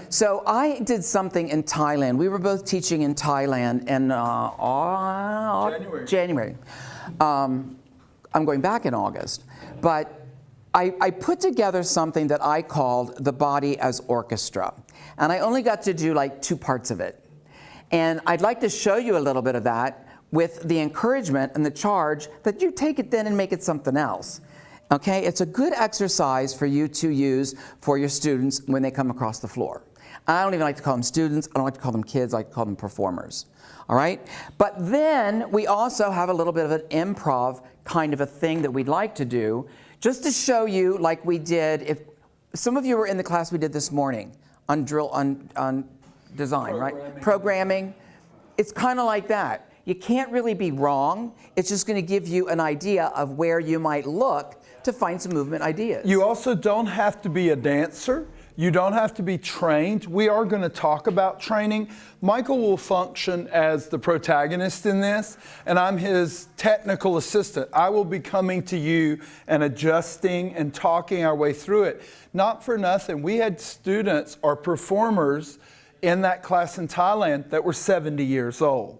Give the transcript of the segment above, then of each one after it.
So I did something in Thailand. We were both teaching in Thailand in January. I'm going back in August. But I put together something that I called the body as orchestra. And I only got to do like 2 parts of it. And I'd like to show you a little bit of that with the encouragement and the charge that you take it then and make it something else. Okay, it's a good exercise for you to use for your students when they come across the floor. I don't even like to call them students, I don't like to call them kids, I like to call them performers. All right? But then we also have a little bit of an improv kind of a thing that we'd like to do, just to show you like we did, if some of you were in the class we did this morning on design, right? Programming. It's kind of like that. You can't really be wrong. It's just going to give you an idea of where you might look to find some movement ideas. You also don't have to be a dancer. You don't have to be trained. We are going to talk about training. Michael will function as the protagonist in this, and I'm his technical assistant. I will be coming to you and adjusting and talking our way through it. Not for nothing, we had students or performers in that class in Thailand that were 70 years old.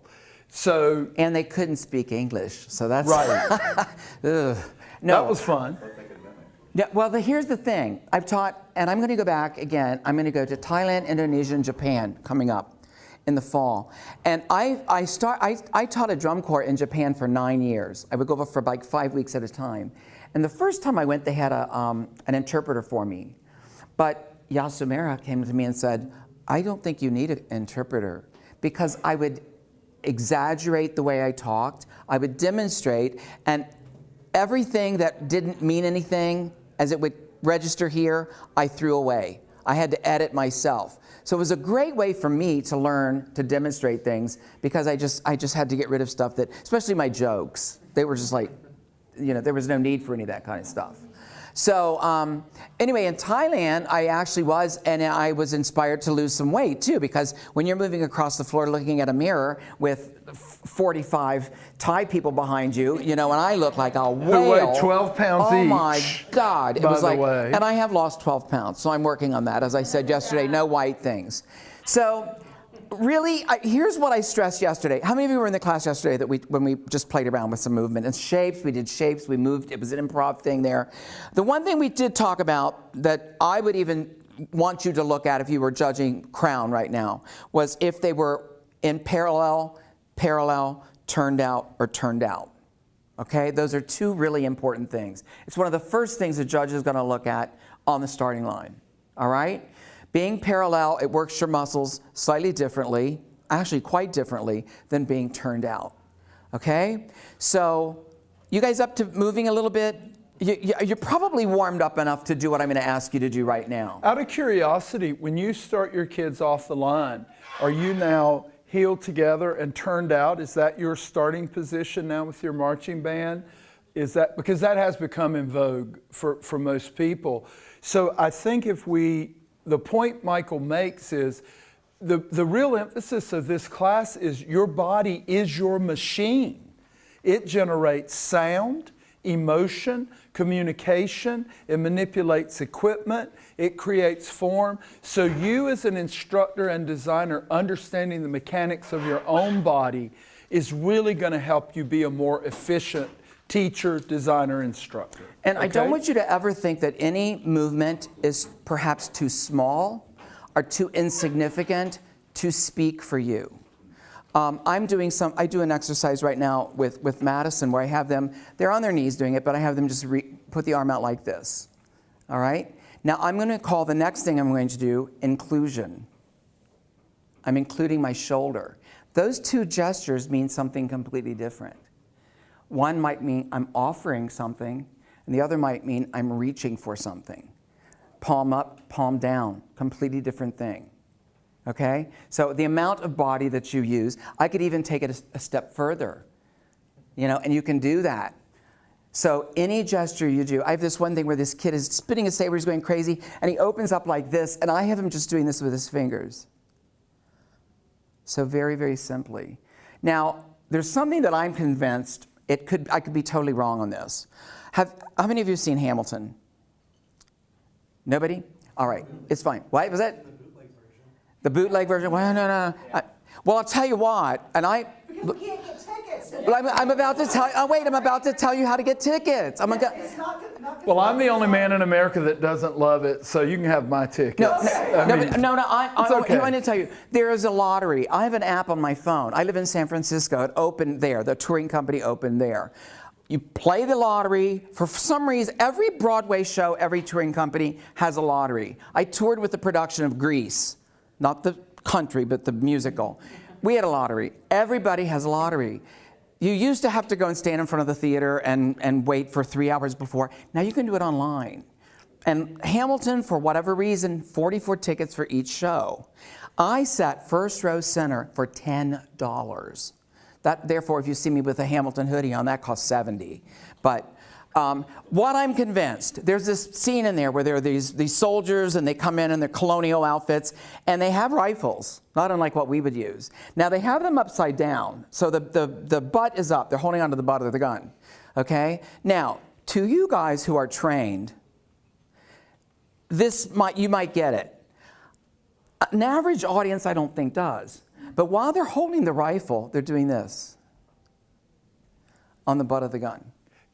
So, and they couldn't speak English, so that's right. No, that was fun. Yeah, well, here's the thing. I've taught, and I'm going to go back again. I'm going to go to Thailand, Indonesia, and Japan coming up in the fall. And I taught a drum corps in Japan for 9 years. I would go over for like 5 weeks at a time. And the first time I went, they had an interpreter for me. But Yasumera came to me and said, I don't think you need an interpreter, because I would exaggerate the way I talked. I would demonstrate, and everything that didn't mean anything as it would register here, I threw away. I had to edit myself. So it was a great way for me to learn to demonstrate things, because I just had to get rid of stuff that, especially my jokes, they were just like, you know, there was no need for any of that kind of stuff. So anyway, in Thailand, I actually was, and I was inspired to lose some weight too, because when you're moving across the floor looking at a mirror with 45 Thai people behind you, you know, and I look like a whale. Who weigh 12 pounds each. Oh my God. It was like, way. and I have lost 12 pounds, so I'm working on that. As I said yesterday, no white things. So really, here's what I stressed yesterday. How many of you were in the class yesterday that when we just played around with some movement and shapes? We did shapes, we moved, it was an improv thing there. The one thing we did talk about that I would even want you to look at if you were judging Crown right now was if they were in parallel, turned out, or turned out. Okay, those are 2 really important things. It's one of the first things the judge is going to look at on the starting line. All right? Being parallel, it works your muscles slightly differently, actually quite differently, than being turned out. Okay? So, you guys up to moving a little bit? You're probably warmed up enough to do what I'm going to ask you to do right now. Out of curiosity, when you start your kids off the line, are you now heeled together and turned out? Is that your starting position now with your marching band? Is that, because that has become in vogue for most people. So I think the point Michael makes is the real emphasis of this class is your body is your machine. It generates sound, emotion, communication, it manipulates equipment, it creates form. So you as an instructor and designer understanding the mechanics of your own body is really going to help you be a more efficient teacher, designer, instructor. And okay? I don't want you to ever think that any movement is perhaps too small or too insignificant to speak for you. I do an exercise right now with Madison where I have them, they're on their knees doing it, but I have them just put the arm out like this. All right? Now I'm going to call the next thing I'm going to do inclusion. I'm including my shoulder. Those 2 gestures mean something completely different. One might mean I'm offering something, and the other might mean I'm reaching for something. Palm up, palm down, completely different thing. Okay? So the amount of body that you use, I could even take it a step further, you know, and you can do that. So any gesture you do, I have this one thing where this kid is spinning his saber, he's going crazy, and he opens up like this, and I have him just doing this with his fingers. So very, very simply. Now, there's something that I'm convinced, I could be totally wrong on this. How many of you have seen Hamilton? Nobody? All right, it's fine. What was that? The bootleg version? Well, no. Well, I'll tell you what, and I... Because we can't get tickets. Well, I'm about to tell. Oh, wait! I'm about to tell you how to get tickets. It's not Well, I'm the only man in America that doesn't love it, so you can have my tickets. No. It's okay. I want to tell you, there is a lottery. I have an app on my phone. I live in San Francisco. It opened there. The touring company opened there. You play the lottery. For some reason, every Broadway show, every touring company has a lottery. I toured with the production of Grease, not the country, but the musical. We had a lottery. Everybody has a lottery. You used to have to go and stand in front of the theater and wait for 3 hours before. Now you can do it online. And Hamilton, for whatever reason, 44 tickets for each show. I sat first row center for $10. Therefore, if you see me with a Hamilton hoodie on, that costs $70. But what I'm convinced, there's this scene in there where there are these soldiers and they come in their colonial outfits and they have rifles, not unlike what we would use. Now they have them upside down, so the butt is up. They're holding onto the butt of the gun, okay? Now, to you guys who are trained, you might get it. An average audience I don't think does. But while they're holding the rifle, they're doing this on the butt of the gun.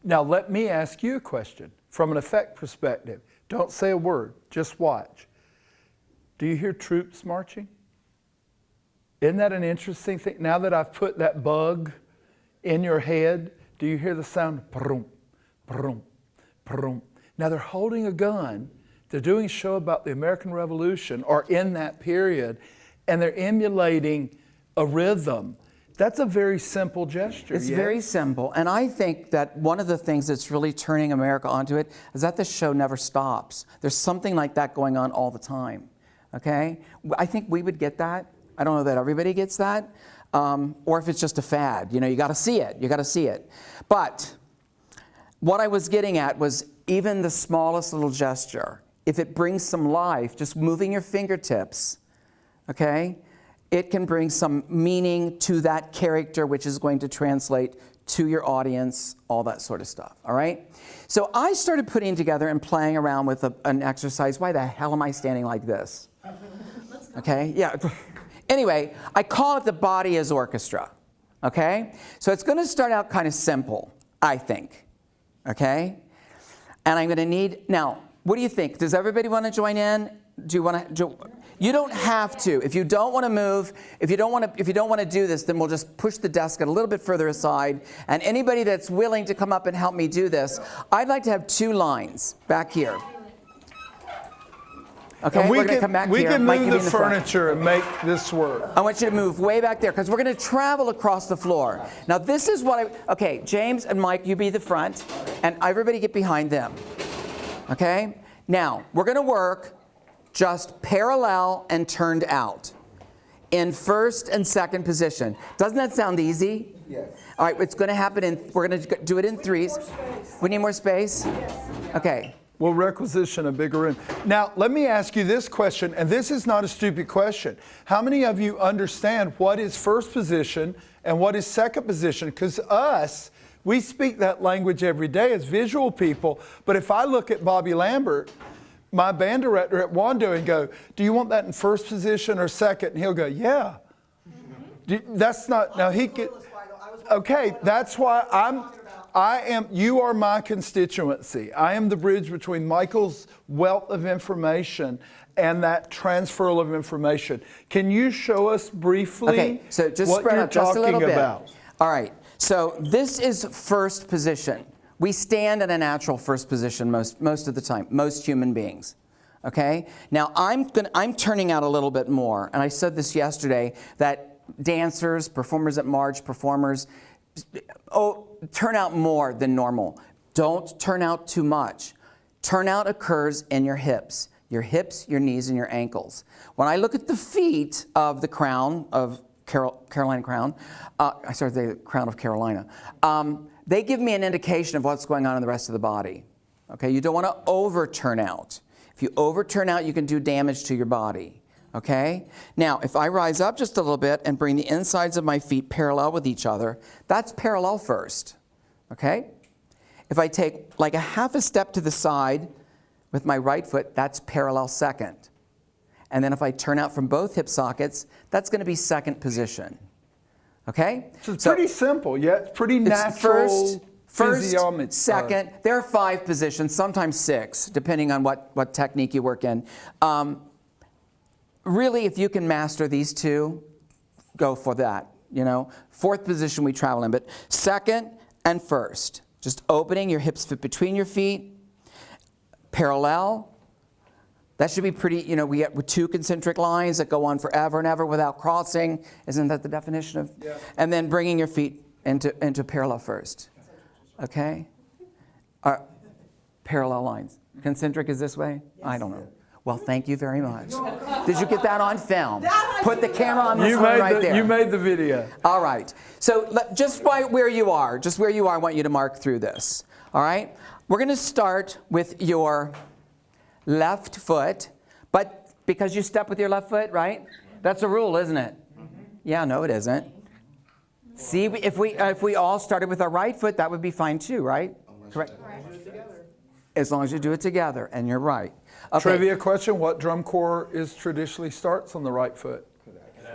Now, let me ask you a question from an effect perspective. Don't say a word, just watch. Do you hear troops marching? Isn't that an interesting thing? Now that I've put that bug in your head, do you hear the sound? Brum, brum, brum. Now they're holding a gun. They're doing a show about the American Revolution or in that period, and they're emulating a rhythm. That's a very simple gesture. It's yes? very simple. And I think that one of the things that's really turning America onto it is that the show never stops. There's something like that going on all the time. Okay? I think we would get that. I don't know that everybody gets that. Or if it's just a fad. You know, you got to see it. You got to see it. But what I was getting at was even the smallest little gesture, if it brings some life, just moving your fingertips, okay? It can bring some meaning to that character, which is going to translate to your audience, all that sort of stuff, all right? So I started putting together and playing around with an exercise. Why the hell am I standing like this? Okay, yeah. Anyway, I call it the body as orchestra, okay? So it's going to start out kind of simple, I think, okay? And I'm going to need, now, what do you think? Does everybody want to join in? Do you want to? You don't have to. If you don't want to move, if you don't want to do this, then we'll just push the desk a little bit further aside. And anybody that's willing to come up and help me do this, I'd like to have 2 lines back here. Okay, and we're going to come back here. We can Mike, move you the in front. furniture and make this work. I want you to move way back there because we're going to travel across the floor. Now this is what okay, James and Mike, you be the front, and everybody get behind them. Okay? Now, we're going to work just parallel and turned out in first and second position. Doesn't that sound easy? Yes. All right, it's going to happen we're going to do it in 3s. We need more space? Yes. Okay. We'll requisition a bigger room. Now, let me ask you this question, and this is not a stupid question. How many of you understand what is first position and what is second position? Because we speak that language every day as visual people, but if I look at Bobby Lambert, my band director at Wando, and go, do you want that in first position or second? And he'll go, yeah. That's not, now he could, okay, that's why you are my constituency. I am the bridge between Michael's wealth of information and that transfer of information. Can you show us briefly so just what spread you're out just a little talking bit. about? All right, so this is first position. We stand in a natural first position most of the time, most human beings. Okay? Now I'm turning out a little bit more, and I said this yesterday that dancers, performers at March, performers, turn out more than normal. Don't turn out too much. Turnout occurs in your hips, your knees, and your ankles. When I look at the feet of the crown of Carolina crown, the crown of Carolina, they give me an indication of what's going on in the rest of the body. Okay, you don't want to over turn out. If you over turn out, you can do damage to your body. Okay? Now, if I rise up just a little bit and bring the insides of my feet parallel with each other, that's parallel first. Okay? If I take like a half a step to the side with my right foot, that's parallel second. And then if I turn out from both hip sockets, that's going to be second position. Okay? So it's pretty simple, yeah? It's pretty natural physiology. Second. There are 5 positions, sometimes 6, depending on what technique you work in. Really, if you can master these 2, go for that. You know, 4th position we travel in, but second and first. Just opening, your hips fit between your feet, parallel. That should be pretty, you know, we get 2 concentric lines that go on forever and ever without crossing. Isn't that the definition of? Yeah. And then bringing your feet into parallel first. Okay? Parallel lines. Concentric is this way? Yes. I don't know. Well, thank you very much. Did you get that on film? Put the camera on this one right there. You made the video. All right. So just right where you are, I want you to mark through this. All right? We're going to start with your left foot, but because you step with your left foot, right? That's a rule, isn't it? Yeah, no, it isn't. See, if we all started with our right foot, that would be fine too, right? Correct. As long as you do it together, and you're right. Okay. Trivia question, what drum corps traditionally starts on the right foot?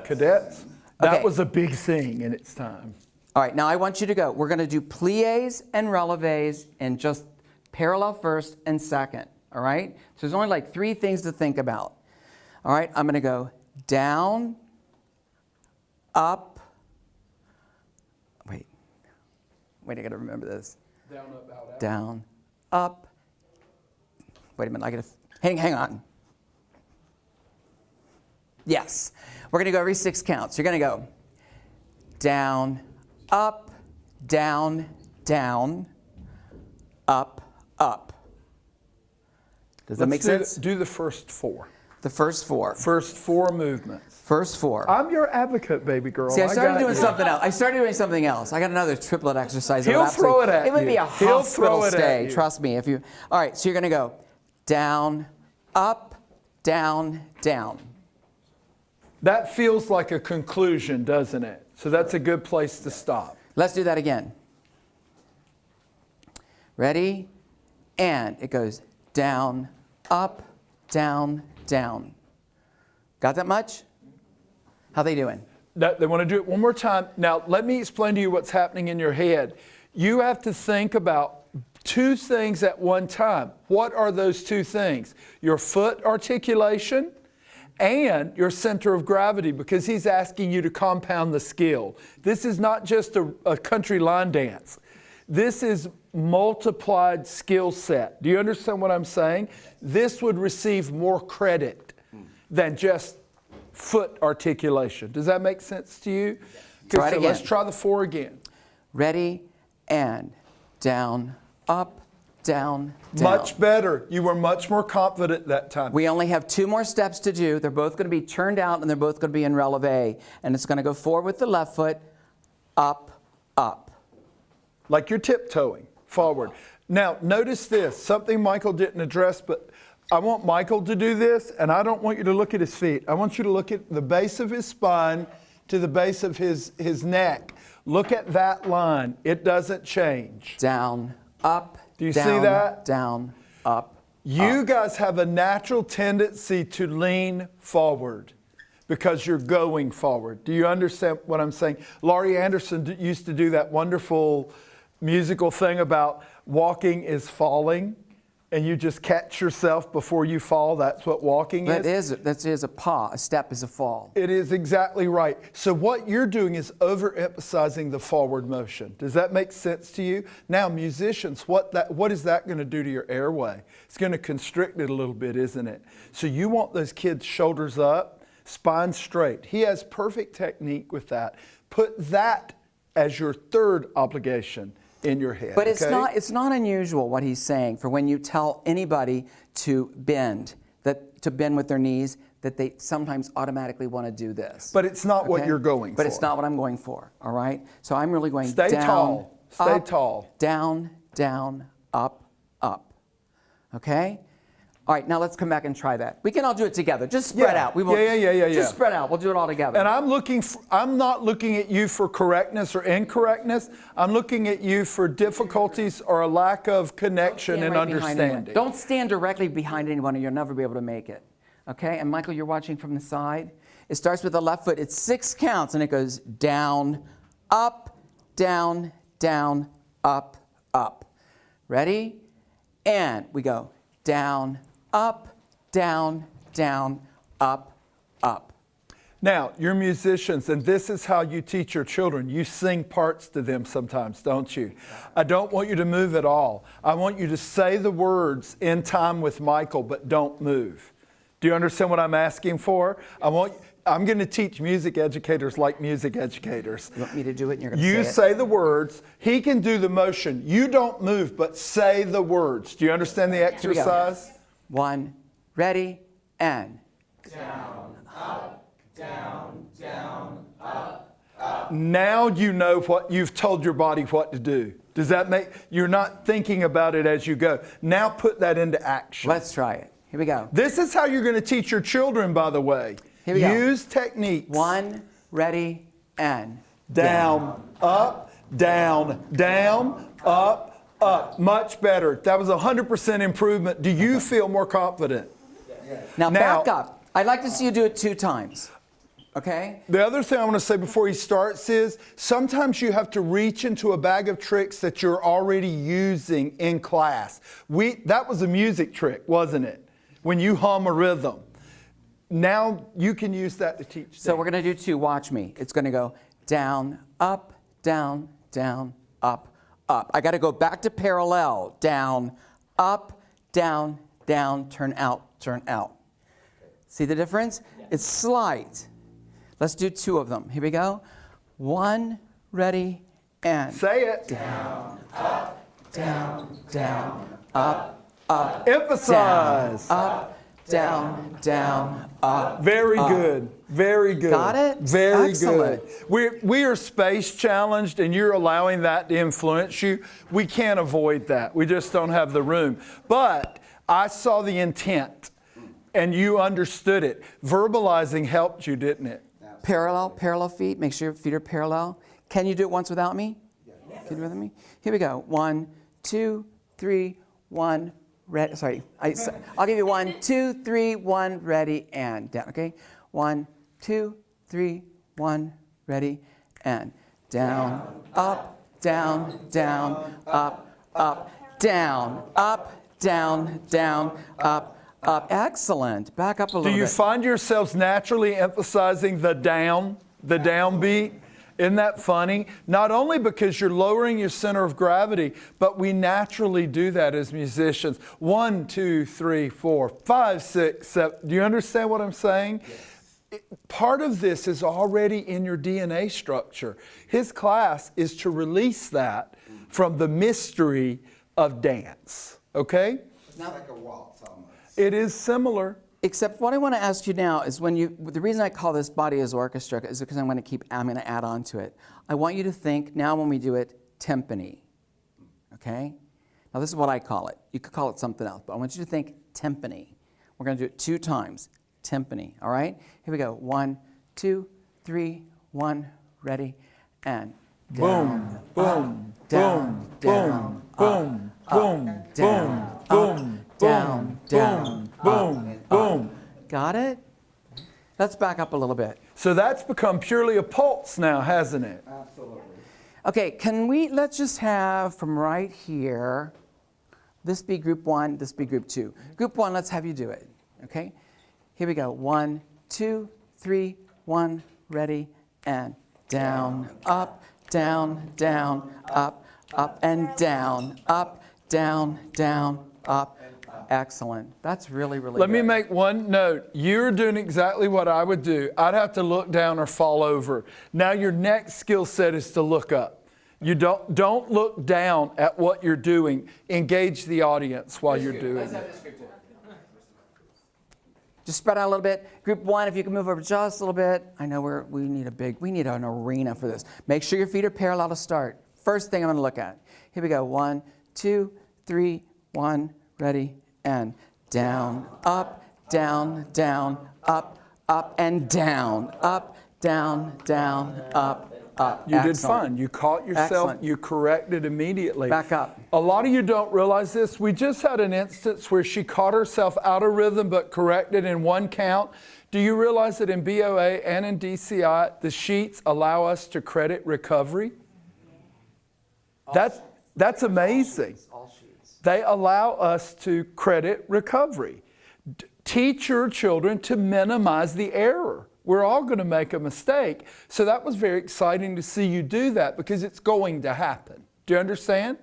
Cadets. That was a big thing in its time. All right, now I want you to go. We're going to do pliés and releves and just parallel first and second, all right? So there's only like 3 things to think about. All right, I'm going to go down, up. Wait, I got to remember this. Down, up, out, out. Down, up. Wait a minute, I got to... Hang on. Yes. We're going to go every 6 counts. You're going to go down, up, down, down, up, up. Does that make sense? Do the first 4. The first 4. First 4 movements. First 4. I'm your advocate, baby girl. See, I started doing something else. I got another triplet exercise. He'll throw it at you. It would be a hospital stay, trust me. All right, so you're going to go down, up, down, down. That feels like a conclusion, doesn't it? So that's a good place to stop. Let's do that again. Ready? And it goes down, up, down, down. Got that much? How they doing? They want to do it one more time. Now, let me explain to you what's happening in your head. You have to think about 2 things at one time. What are those 2 things? Your foot articulation and your center of gravity, because he's asking you to compound the skill. This is not just a country line dance. This is multiplied skill set. Do you understand what I'm saying? This would receive more credit than just foot articulation. Does that make sense to you? Try it again. Let's try the 4 again. Ready? And down, up, down, down. Much better. You were much more confident that time. We only have 2 more steps to do. They're both going to be turned out and they're both going to be in releve. And it's going to go forward with the left foot, up, up. Like you're tiptoeing forward. Now, notice this, something Michael didn't address, but I want Michael to do this, and I don't want you to look at his feet. I want you to look at the base of his spine to the base of his neck. Look at that line. It doesn't change. Down, up, do you down, see that? Down, up. You guys have a natural tendency to lean forward because you're going forward. Do you understand what I'm saying? Laurie Anderson used to do that wonderful musical thing about walking is falling, and you just catch yourself before you fall. That's what walking is. That is a pas. A step is a fall. It is exactly right. So what you're doing is overemphasizing the forward motion. Does that make sense to you? Now, musicians, what is that going to do to your airway? It's going to constrict it a little bit, isn't it? So you want those kids' shoulders up, spine straight. He has perfect technique with that. Put that as your 3rd obligation in your head. But it's not unusual what he's saying for when you tell anybody to bend with their knees, that they sometimes automatically want to do this. But it's not what you're going for. But it's not what I'm going for, all right? So I'm really going Stay down, tall. Stay up, tall. Down, down, up, up. Okay? All right, now let's come back and try that. We can all do it together. Just spread out. We will, Just spread out. We'll do it all together. And I'm not looking at you for correctness or incorrectness. I'm looking at you for difficulties or a lack of connection and understanding. Don't stand directly behind anyone or you'll never be able to make it. Okay, and Michael, you're watching from the side. It starts with the left foot. It's 6 counts, and it goes down, up, down, down, up, up. Ready? And we go down, up, down, down, up, up. Now, you're musicians, and this is how you teach your children. You sing parts to them sometimes, don't you? I don't want you to move at all. I want you to say the words in time with Michael, but don't move. Do you understand what I'm asking for? I'm going to teach music educators like music educators. You want me to do it and you're going to You say it? say the words. He can do the motion. You don't move, but say the words. Do you understand the Here we go. exercise? 1, ready, and. Now you know what you've told your body what to do. Does that make, you're not thinking about it as you go. Now put that into action. Let's try it. Here we go. This is how you're going to teach your children, by the way. Here we go. Use techniques. 1, ready, and. Down, up, down, down, up, up. Much better. That was 100% improvement. Do you feel more confident? Now Now- back up. I'd like to see you do it 2 times. Okay? The other thing I want to say before he starts is sometimes you have to reach into a bag of tricks that you're already using in class. That was a music trick, wasn't it? When you hum a rhythm. Now you can use that to teach So them. we're going to do 2. Watch me. It's going to go down, up, down, down, up, up. I got to go back to parallel. Down, up, down, down, turn out, turn out. See the difference? It's slight. Let's do 2 of them. Here we go. 1, ready, and. Say it. Down, down, up, up. Emphasize. Down, down, up. Very good. Very good. Got it? Very Excellent. good. We are space challenged, and you're allowing that to influence you. We can't avoid that. We just don't have the room. But I saw the intent, and you understood it. Verbalizing helped you, didn't it? Parallel feet. Make sure your feet are parallel. Can you do it once without me? Yes. Can you do it with me? Here we go. 1, 2, 3, 1. Sorry. I'll give you 1, 2, 3, 1. Ready, and down. Okay. 1, 2, 3, 1. Ready, and down, up, down, down, up, up, down, up, down, down, up. Excellent. Back up a little bit. Do you find yourselves naturally emphasizing the downbeat? Isn't that funny? Not only because you're lowering your center of gravity, but we naturally do that as musicians. 1, 2, 3, 4, 5, 6, 7. Do you understand what I'm saying? Yes. Part of this is already in your DNA structure. His class is to release that from the mystery of dance. Okay? It's like a waltz almost. It is similar. Except what I want to ask you now is the reason I call this body as orchestra is because I'm going to add on to it. I want you to think now when we do it, timpani. Okay? Now this is what I call it. You could call it something else, but I want you to think timpani. We're going to do it 2 times. Timpani. All right? Here we go. 1, 2, 3, 1. Ready, and down, Boom, up, boom, down, boom, down, boom, up, boom, up, boom, down, boom, down, down, boom, boom. Got it? Let's back up a little bit. So that's become purely a pulse now, hasn't it? Absolutely. Okay, let's just have from right here, this be group 1, this be group 2. Group 1, let's have you do it. Okay? Here we go. 1, 2, 3, 1. Ready, and down, up, down, down, up, up, and down, up, down, down, up. Excellent. That's really, really Let good. me make one note. You're doing exactly what I would do. I'd have to look down or fall over. Now your next skill set is to look up. You don't look down at what you're doing. Engage the audience while you're doing it. Just spread out a little bit. Group 1, if you can move over just a little bit. I know we need an arena for this. Make sure your feet are parallel to start. First thing I'm going to look at. Here we go. 1, 2, 3, 1. Ready, and down, up, down, down, up, up, and down, up, down, down, up, up. You did Excellent. fine. You caught yourself. Excellent. You corrected immediately. Back up. A lot of you don't realize this. We just had an instance where she caught herself out of rhythm but corrected in one count. Do you realize that in BOA and in DCI, the sheets allow us to credit recovery? That's amazing. All sheets. They allow us to credit recovery. Teach your children to minimize the error. We're all going to make a mistake. So that was very exciting to see you do that because it's going to happen. Do you understand?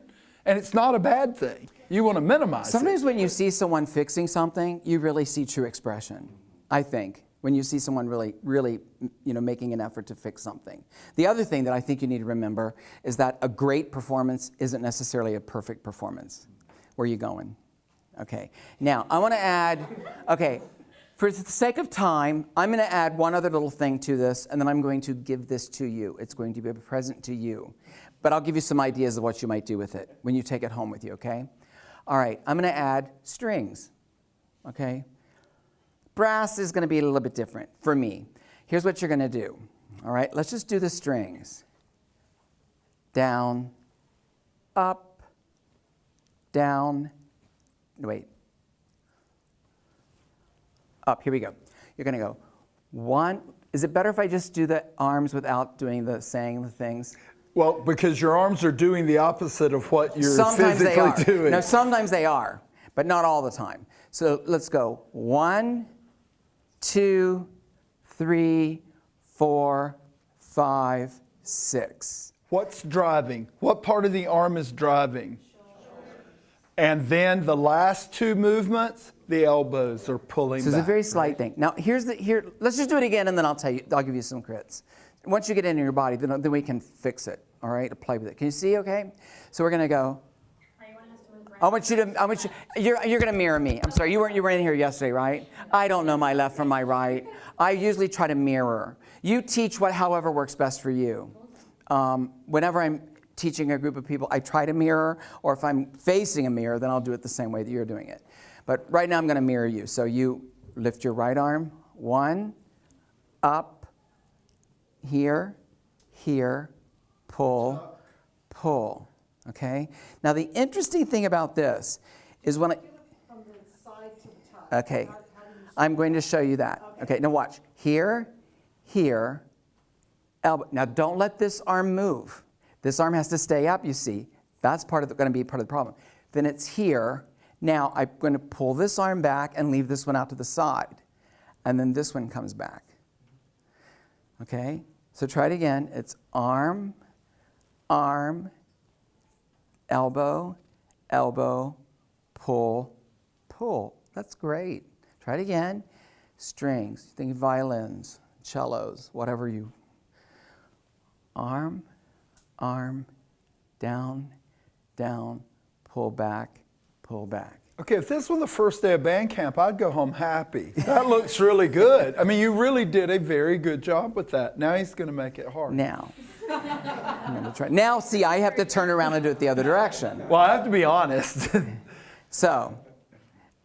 And it's not a bad thing. You want to minimize Sometimes it. when you see someone fixing something, you really see true expression, I think, when you see someone really, making an effort to fix something. The other thing that I think you need to remember is that a great performance isn't necessarily a perfect performance. Where are you going? Okay. Now, I want to add, for the sake of time, I'm going to add one other little thing to this, and then I'm going to give this to you. It's going to be a present to you. But I'll give you some ideas of what you might do with it when you take it home with you, okay? All right, I'm going to add strings, okay? Brass is going to be a little bit different for me. Here's what you're going to do, all right? Let's just do the strings. Down, up, down, wait. Up, here we go. You're going to go one. Is it better if I just do the arms without saying the things? Well, because your arms are doing the opposite of what you're Sometimes they are. physically doing. No, sometimes they are, but not all the time. So let's go 1, 2, 3, 4, 5, 6. What's driving? What part of the arm is driving? And then the last two movements, the elbows are pulling So it's back. a very slight thing. Now let's just do it again, and then I'll give you some crits. Once you get it in your body, then we can fix it. All right, play with it. Can you see? Okay. So we're gonna go. I want you. You're gonna mirror me. I'm sorry. You were in here yesterday, right? I don't know my left from my right. I usually try to mirror. You teach however works best for you. Whenever I'm teaching a group of people, I try to mirror, or if I'm facing a mirror, then I'll do it the same way that you're doing it. But right now I'm going to mirror you. So you lift your right arm, 1, up, here, pull, pull. Okay? Now the interesting thing about this is when From the side to the top. okay, I'm going to show you that. Okay, now watch. Here, elbow. Now don't let this arm move. This arm has to stay up, you see. That's going to be part of the problem. Then it's here. Now I'm going to pull this arm back and leave this one out to the side. And then this one comes back. Okay? So try it again. It's arm, elbow, pull, pull. That's great. Try it again. Strings. Think violins, cellos, whatever you. Arm, down, pull back, pull back. Okay, if this was the first day of band camp, I'd go home happy. That looks really good. I mean, you really did a very good job with that. Now he's going to make it hard. Now, I'm going to try. Now, see, I have to turn around and do it the other direction. Well, I have to be honest. So,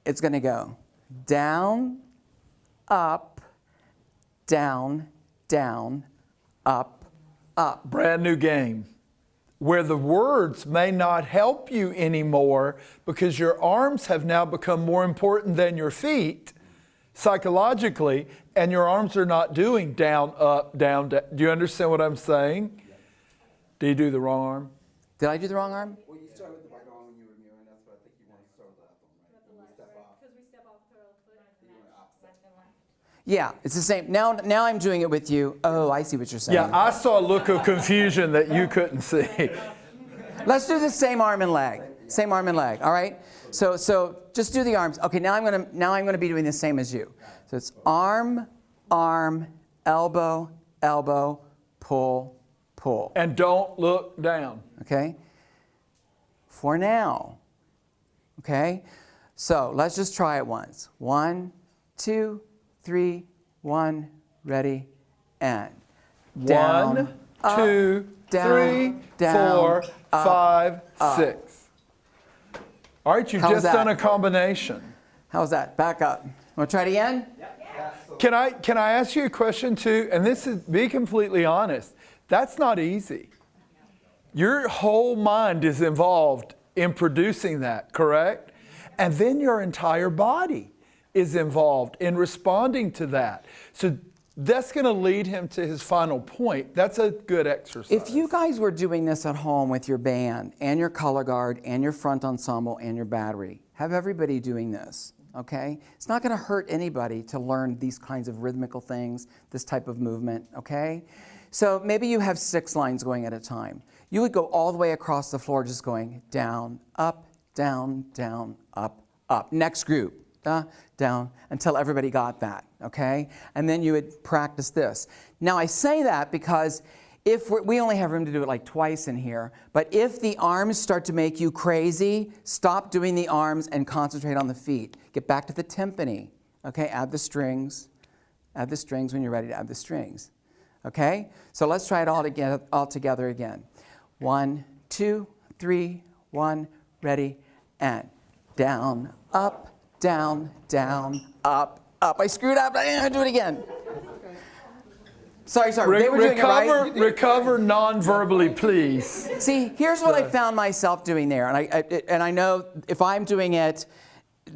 it's going to go down, up, down, up, up. Brand new game where the words may not help you anymore because your arms have now become more important than your feet psychologically, and your arms are not doing down, up, down, down. Do you understand what I'm saying? Do you do the wrong arm? Did I do the wrong arm? Well, you started with the right arm when you were mirroring. That's what I think you want to start with the left arm, right? When we step off, you want to opposite. Yeah, it's the same. Now I'm doing it with you. Oh, I see what you're saying. Yeah, I saw a look of confusion that you couldn't see. Let's do the same arm and leg. Same arm and leg. All right. So just do the arms. Okay. Now I'm gonna be doing the same as you. So it's arm, elbow, pull, pull. And don't look down. Okay. For now. Okay. So let's just try it once. 1, 2, 3, 1, ready, and down, 1, up, 2, down, 3, down, 4, up, 5, up. 6. All right, you've How's just that? done a combination. How's that? Back up. Want to try it again? Can I ask you a question too? And this is, be completely honest. That's not easy. Your whole mind is involved in producing that, correct? And then your entire body is involved in responding to that. So that's going to lead him to his final point. That's a good exercise. If you guys were doing this at home with your band and your color guard and your front ensemble and your battery, have everybody doing this, okay? It's not going to hurt anybody to learn these kinds of rhythmical things, this type of movement, okay? So maybe you have 6 lines going at a time. You would go all the way across the floor just going down, up, down, down, up, up. Next group. Down, until everybody got that, okay? And then you would practice this. Now I say that because if we only have room to do it like twice in here, but if the arms start to make you crazy, stop doing the arms and concentrate on the feet. Get back to the timpani, okay? Add the strings when you're ready to add the strings, okay? So let's try it all together again. 1, 2, 3, 1, ready, and down, up, down, down, up, up. I screwed up. I'm going to do it again. Sorry. They were doing it right. Recover non-verbally, please. See, here's what I found myself doing there. And I know if I'm doing it,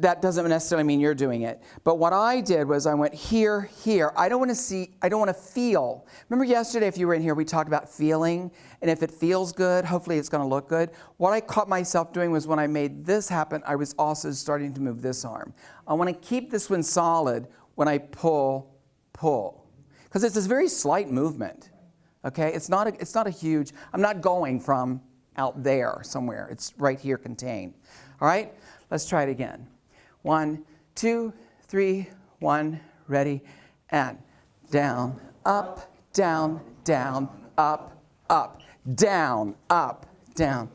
that doesn't necessarily mean you're doing it. But what I did was I went here, here. I don't want to feel. Remember yesterday, if you were in here, we talked about feeling. And if it feels good, hopefully it's going to look good. What I caught myself doing was when I made this happen, I was also starting to move this arm. I want to keep this one solid when I pull. Because it's this very slight movement. Okay? It's not a huge, I'm not going from out there somewhere. It's right here contained. All right? Let's try it again. 1, 2, 3, 1, ready, and down, up, down, down, up, up, down, up, down.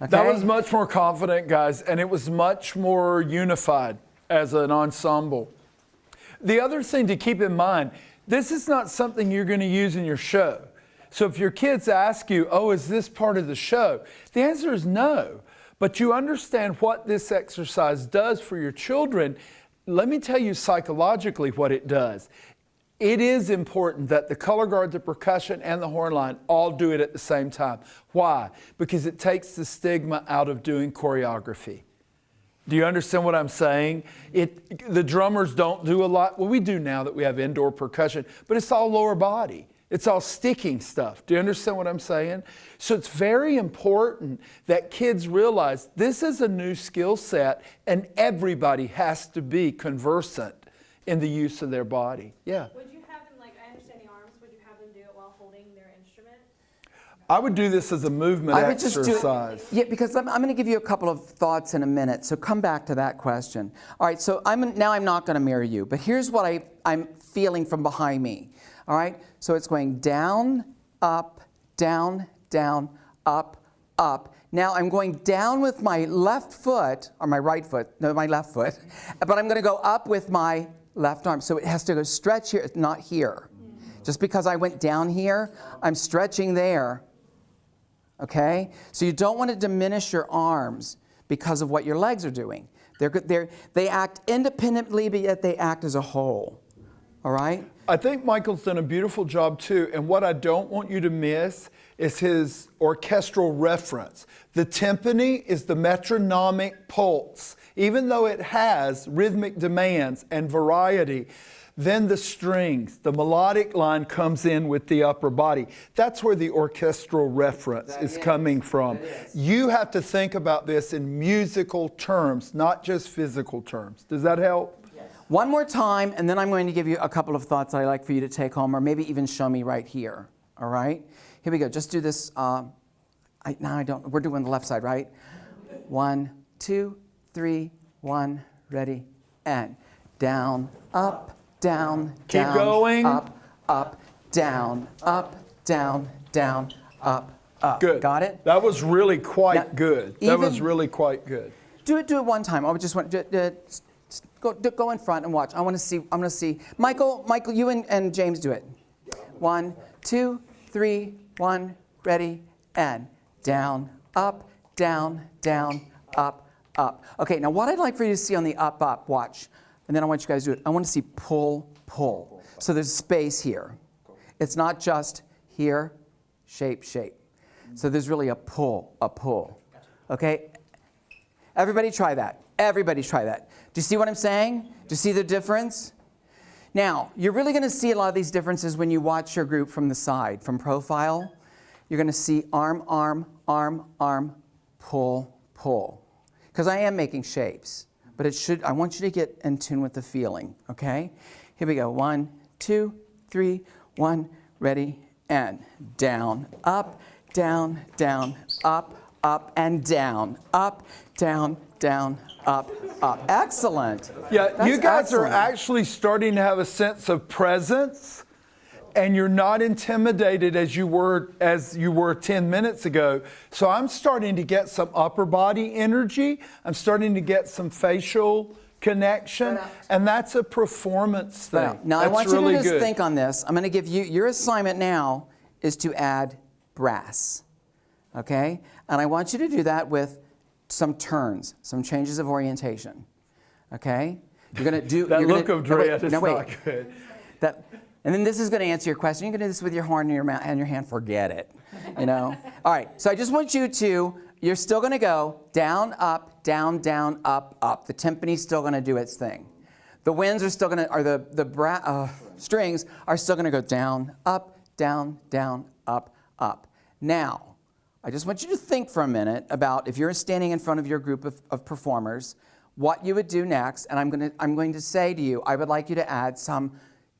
Okay? That was much more confident, guys, and it was much more unified as an ensemble. The other thing to keep in mind, this is not something you're going to use in your show. So if your kids ask you, oh, is this part of the show? The answer is no. But you understand what this exercise does for your children. Let me tell you psychologically what it does. It is important that the color guard, the percussion, and the horn line all do it at the same time. Why? Because it takes the stigma out of doing choreography. Do you understand what I'm saying? The drummers don't do a lot. Well, we do now that we have indoor percussion, but it's all lower body. It's all sticking stuff. Do you understand what I'm saying? So it's very important that kids realize this is a new skill set and everybody has to be conversant in the use of their body. Yeah. Would you have them, like, I understand the arms, would you have them do it while holding their instrument? I would do this as a movement exercise. Yeah, because I'm going to give you a couple of thoughts in a minute, so come back to that question. All right, so now I'm not going to mirror you, but here's what I'm feeling from behind me. All right, so it's going down, up, down, down, up, up. Now I'm going down with my left foot, or my right foot, no, my left foot, but I'm going to go up with my left arm. So it has to go stretch here, not here. Just because I went down here, I'm stretching there. Okay? So you don't want to diminish your arms because of what your legs are doing. They act independently, but yet they act as a whole. All right? I think Michael's done a beautiful job too, and what I don't want you to miss is his orchestral reference. The timpani is the metronomic pulse. Even though it has rhythmic demands and variety, then the strings, the melodic line comes in with the upper body. That's where the orchestral reference is coming from. You have to think about this in musical terms, not just physical terms. Does that help? One more time, and then I'm going to give you a couple of thoughts I'd like for you to take home, or maybe even show me right here. All right? Here we go. Just do this. We're doing the left side, right? 1, 2, 3, 1, ready, and down, up, down, Keep down, going. up, down, up, down, down, up. Good. Got it? That was really quite good. That was even- really quite good. Do it one time. I would just want to go in front and watch. I want to see. I'm going to see. Michael, you and James do it. 1, 2, 3, 1, ready, and down, up, down, down, up, up. Okay, now what I'd like for you to see on the up, up, watch. And then I want you guys to do it. I want to see pull, pull. So there's space here. It's not just here, shape, shape. So there's really a pull, okay? Everybody try that. Everybody try that. Do you see what I'm saying? Do you see the difference? Now, you're really going to see a lot of these differences when you watch your group from the side, from profile. You're going to see arm, arm, arm, arm, pull, pull. Because I am making shapes, but I want you to get in tune with the feeling, okay? Here we go. 1, 2, 3, 1, ready, and down, up, down, down, up, up, and down, up, down, down, up, up. Excellent. Yeah, That's you guys excellent. are actually starting to have a sense of presence, and you're not intimidated as you were 10 minutes ago. So I'm starting to get some upper body energy. I'm starting to get some facial connection, and that's a performance thing. Now, I That's want you really to just good. think on this. I'm going to give you, your assignment now is to add brass, okay? And I want you to do that with some turns, some changes of orientation, okay? You're going to do... That you're look gonna, of dread is no, wait. not good. And then this is going to answer your question. You're going to do this with your horn in your mouth and your hand. Forget it, you know? All right, so I just want you to, you're still going to go down, up, down, down, up, up. The timpani's still going to do its thing. The winds are still going to, or the strings are still going to go down, up, down, down, up, up. Now, I just want you to think for a minute about if you're standing in front of your group of performers, what you would do next. And I'm going to say to you, I would like you to add some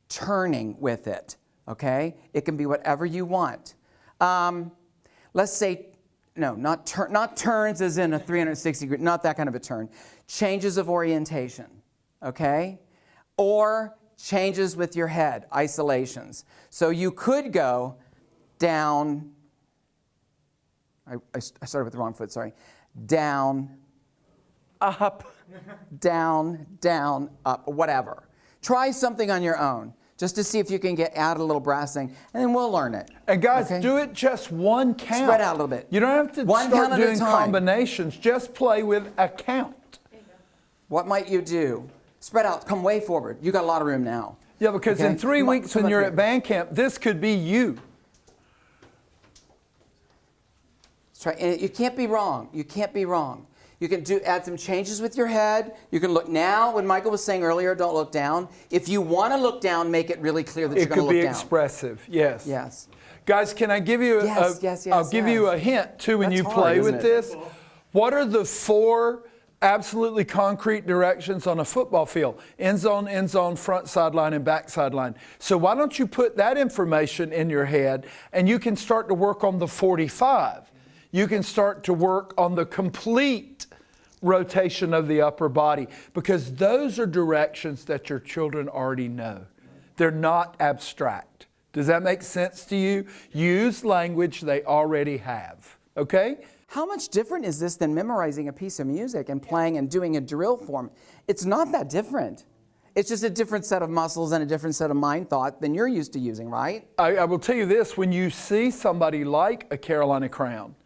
turning with it, okay? It can be whatever you want. Let's say, no, not turns as in a 360 degree, not that kind of a turn. Changes of orientation, okay? Or changes with your head, isolations. So you could go down, I started with the wrong foot, sorry. Down, up, down, down, up, whatever. Try something on your own, just to see if you can add a little brass thing, and then we'll learn it. And guys, okay? do it just one count. Spread out a little bit. You don't have to One count start at a doing time. combinations. Just play with a count. What might you do? Spread out, come way forward. You got a lot of room now. Yeah, because Okay? in 3 Come on, weeks come when up you're here. at band camp, this could be you. Let's try, and you can't be wrong. You can't be wrong. You can add some changes with your head. You can look now, when Michael was saying earlier, don't look down. If you want to look down, make it really clear that you're It going to could look be down. expressive, yes. Yes. Guys, can I give you I'll give you a hint too when That's you hard, play isn't with it? this. What are the 4 absolutely concrete directions on a football field? End zone, front sideline, and back sideline. So why don't you put that information in your head, and you can start to work on the 45. You can start to work on the complete rotation of the upper body, because those are directions that your children already know. They're not abstract. Does that make sense to you? Use language they already have, okay? How much different is this than memorizing a piece of music and playing and doing a drill form? It's not that different. It's just a different set of muscles and a different set of mind thought than you're used to using, right? I will tell you this, when you see somebody like a Carolina Crown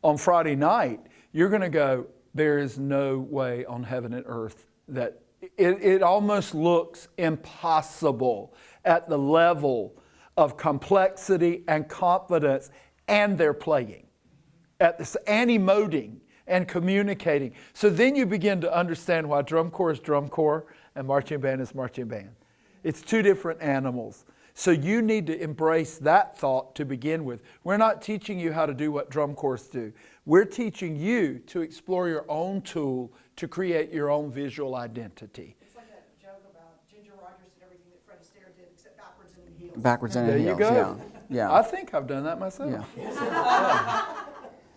on Friday night, you're going to go, there is no way on heaven and earth that it almost looks impossible at the level of complexity and confidence, and they're playing at this and emoting and communicating. So then you begin to understand why drum corps is drum corps and marching band is marching band. It's 2 different animals. So you need to embrace that thought to begin with. We're not teaching you how to do what drum corps do. We're teaching you to explore your own tool to create your own visual identity. It's like that joke about Ginger Rogers did everything that Fred Astaire did except backwards and in heels. Backwards and in There you heels. go. Yeah. I think I've done that myself. Yeah.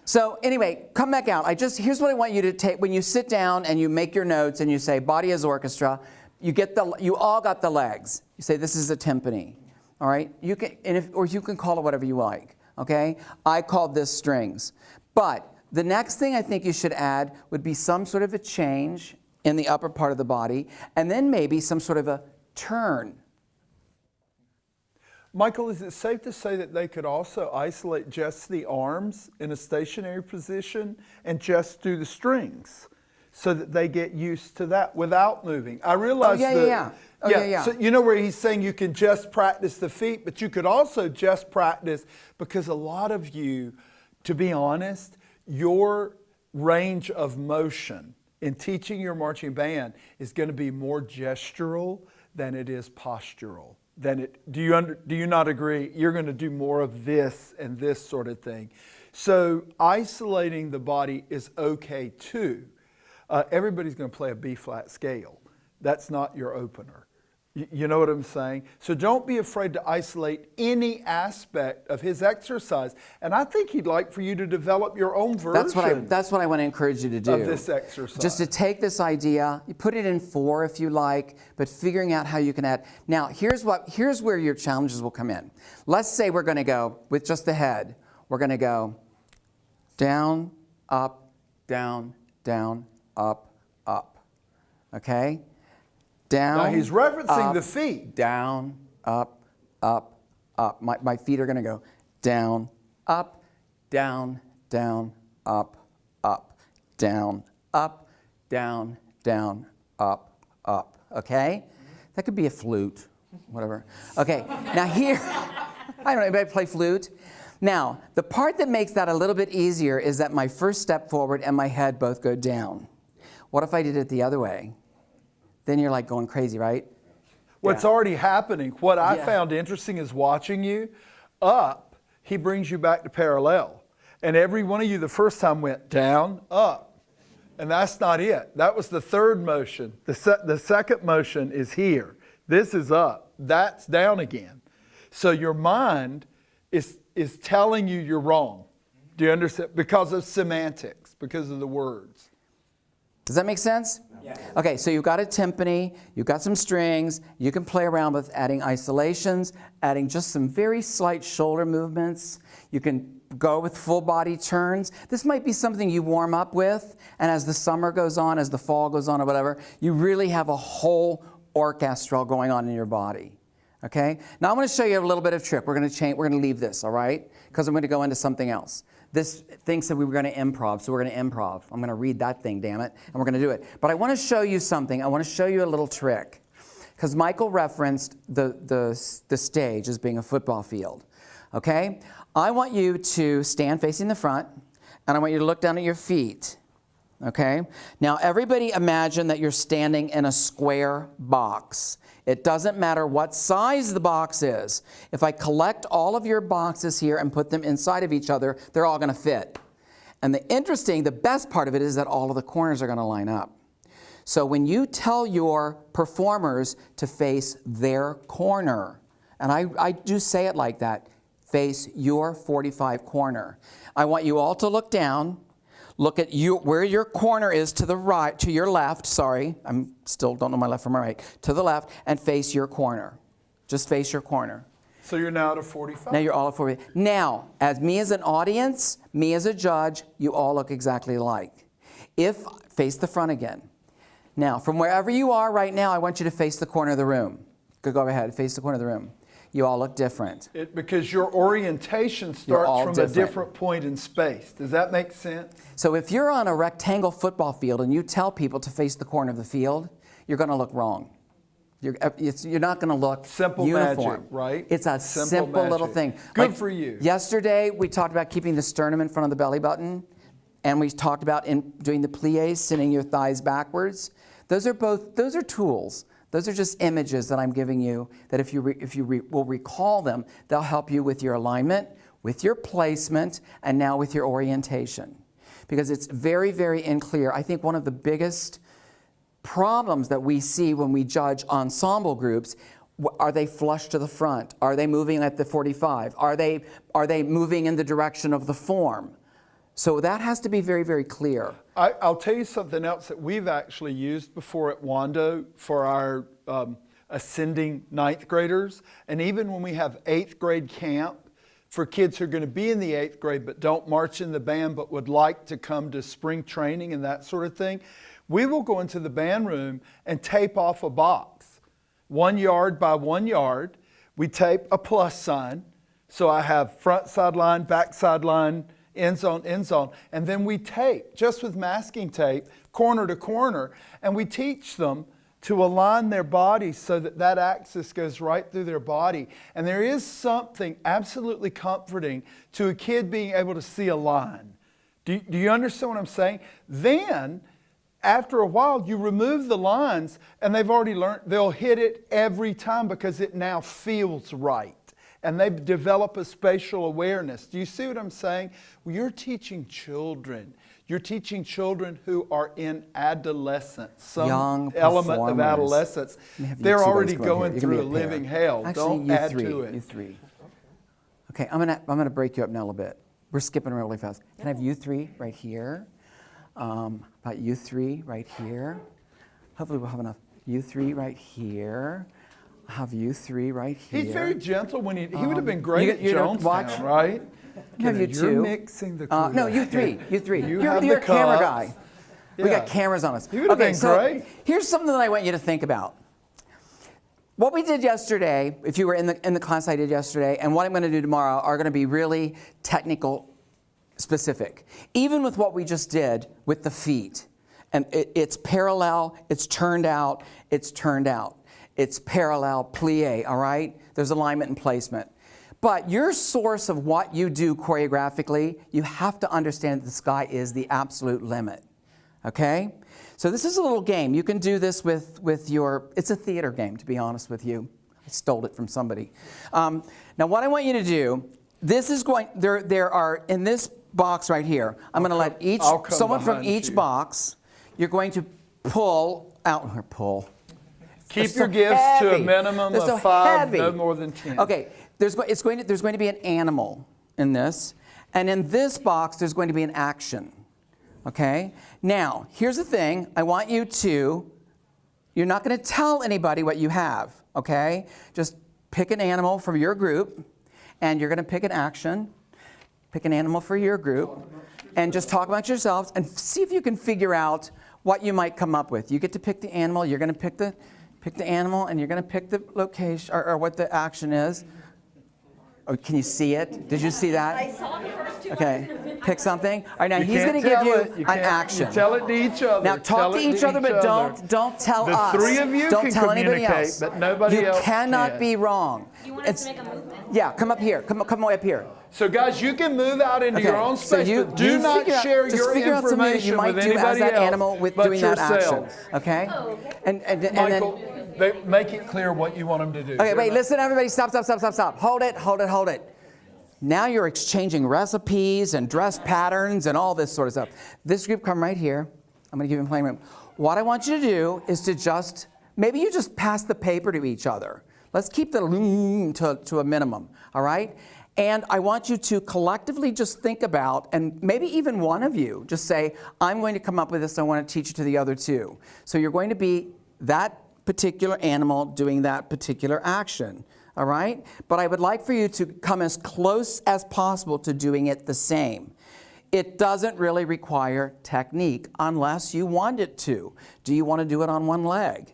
So anyway, come back out. Here's what I want you to take. When you sit down and you make your notes and you say body is orchestra, you all got the legs. You say this is a timpani. All right? You can, or you can call it whatever you like. Okay? I called this strings. But the next thing I think you should add would be some sort of a change in the upper part of the body, and then maybe some sort of a turn. Michael, is it safe to say that they could also isolate just the arms in a stationary position and just do the strings so that they get used to that without moving? I realize Oh, yeah. So you know where he's saying you can just practice the feet, but you could also just practice, because a lot of you, to be honest, your range of motion in teaching your marching band is going to be more gestural than it is postural. Do you not agree? You're going to do more of this and this sort of thing. So isolating the body is okay too. Everybody's going to play a B-flat scale. That's not your opener. You know what I'm saying? So don't be afraid to isolate any aspect of his exercise. And I think he'd like for you to develop your own version. That's what I want to encourage you to do. Of this exercise. Just to take this idea, you put it in 4 if you like, but figuring out how you can add. Now, here's where your challenges will come in. Let's say we're going to go with just the head. We're going to go down, up, down, down, up, up. Okay? Down. Now he's referencing up, the feet. Down, up, up, up. My feet are going to go down, up, down, down, up, up, down, up, down, down, up, up. Okay? That could be a flute, whatever. Okay, now here, I don't know, anybody play flute? Now, the part that makes that a little bit easier is that my first step forward and my head both go down. What if I did it the other way? Then you're like going crazy, right? What's already happening, what I found interesting is watching you up, he brings you back to parallel. And every one of you the first time went down, up. And that's not it. That was the third motion. The second motion is here. This is up. That's down again. So your mind is telling you you're wrong. Do you understand? Because of semantics, because of the words. Does that make sense? Yeah. Okay, so you've got a timpani, you've got some strings, you can play around with adding isolations, adding just some very slight shoulder movements. You can go with full body turns. This might be something you warm up with, and as the summer goes on, as the fall goes on or whatever, you really have a whole orchestra going on in your body. Okay? Now I'm going to show you a little bit of trick. We're going to leave this, all right? Because I'm going to go into something else. This thing said we were going to improv, so we're going to improv. I'm going to read that thing, damn it, and we're going to do it. But I want to show you something. I want to show you a little trick. Because Michael referenced the stage as being a football field. Okay? I want you to stand facing the front, and I want you to look down at your feet. Okay? Now, everybody imagine that you're standing in a square box. It doesn't matter what size the box is. If I collect all of your boxes here and put them inside of each other, they're all going to fit. And the best part of it is that all of the corners are going to line up. So when you tell your performers to face their corner, and I do say it like that, face your 45 corner. I want you all to look down. Look at where your corner is to the right, to your left, sorry. I'm still don't know my left from my right. To the left and face your corner. Just face your corner. So you're now at a 45? Now you're all at 45. Now, as me as an audience, me as a judge, you all look exactly alike. Face the front again. Now, from wherever you are right now, I want you to face the corner of the room. Go ahead, face the corner of the room. You all look different. Because your orientation starts from a different point in space. Does that make sense? So if you're on a rectangle football field and you tell people to face the corner of the field, you're going to look wrong. You're not going to look simple uniform. Magic, right? It's a simple little thing. Good for you. Yesterday, we talked about keeping the sternum in front of the belly button, and we talked about doing the pliés, sending your thighs backwards. Those are tools. Those are just images that I'm giving you that if you will recall them, they'll help you with your alignment, with your placement, and now with your orientation. Because it's very, very unclear. I think one of the biggest problems that we see when we judge ensemble groups, are they flush to the front? Are they moving at the 45? Are they moving in the direction of the form? So that has to be very, very clear. I'll tell you something else that we've actually used before at Wando for our ascending 9th graders. And even when we have 8th grade camp for kids who are going to be in the 8th grade but don't march in the band but would like to come to spring training and that sort of thing, we will go into the band room and tape off a box, 1 yard by 1 yard. We tape a plus sign. So I have front sideline, back sideline, end zone, and then we tape, just with masking tape, corner to corner, and we teach them to align their body so that that axis goes right through their body. And there is something absolutely comforting to a kid being able to see a line. Do you understand what I'm saying? Then, after a while, you remove the lines and they've already learned, they'll hit it every time because it now feels right. And they develop a spatial awareness. Do you see what I'm saying? Well, you're teaching children. You're teaching children who are in adolescence, some Young element of performers. adolescence. Let me have you They're two guys already go in going here. You can be through a a pair. living hell. Actually, Don't you add three. to it. You three. Okay, I'm gonna break you up now a little bit. We're skipping really fast. Can I have you three right here? About you three right here. Hopefully we'll have enough. You three right here. I'll have you three right here. He's very gentle when he would have been great you- at you don't Jonestown, watch- right? Have you You're two. mixing the No, you three. You three. You you're have you're the a camera cups. guy. We Yeah. got cameras on us. He would have been so great. Here's something that I want you to think about. What we did yesterday, if you were in the class I did yesterday, and what I'm going to do tomorrow are going to be really technical specific. Even with what we just did with the feet. And it's parallel, it's turned out, it's turned out. It's parallel, plie, all right? There's alignment and placement. But your source of what you do choreographically, you have to understand that the sky is the absolute limit, okay? So this is a little game. You can do this with your, it's a theater game, to be honest with you. I stole it from somebody. Now what I want you to do, this is going, there are, in this box right here, I'm going to let someone from each box, you're going to pull out, or pull. Keep your gifts to a minimum They're so of 5, heavy. no more than 10. Okay, there's going to be an animal in this, and in this box there's going to be an action. Okay? Now, here's the thing. I want you to, you're not going to tell anybody what you have, okay? Just pick an animal from your group, and you're going to pick an action. Pick an animal for your group, and just talk about yourselves, and see if you can figure out what you might come up with. You get to pick the animal. You're going to pick the animal, and you're going to pick the location, or what the action is. Oh, can you see it? Did you see that? I saw the first two. Okay, pick something. All right, now You he's can't going to give tell you it. an can't- action. You tell it to each other. Now talk Tell to it each other, but other. don't tell The us. three of you don't can tell anybody communicate, else. but nobody you else cannot can. be wrong. You want us to make a movement? Yeah, come up here. Come way up here. So guys, you can move out into your own space, but do not figure out- share just your figure out something that information you might with do anybody as that else animal with but doing that action. yourselves. Okay? And Michael, then. make it clear what you want them to do. Okay, wait, listen, everybody, stop. Hold it. Now you're exchanging recipes and dress patterns and all this sort of stuff. This group, come right here. I'm going to give you a playing room. What I want you to do is to maybe you just pass the paper to each other. Let's keep the to a minimum, all right? And I want you to collectively just think about, and maybe even one of you, just say, I'm going to come up with this, I want to teach it to the other two. So you're going to be that particular animal doing that particular action. All right? But I would like for you to come as close as possible to doing it the same. It doesn't really require technique unless you want it to. Do you want to do it on one leg? Do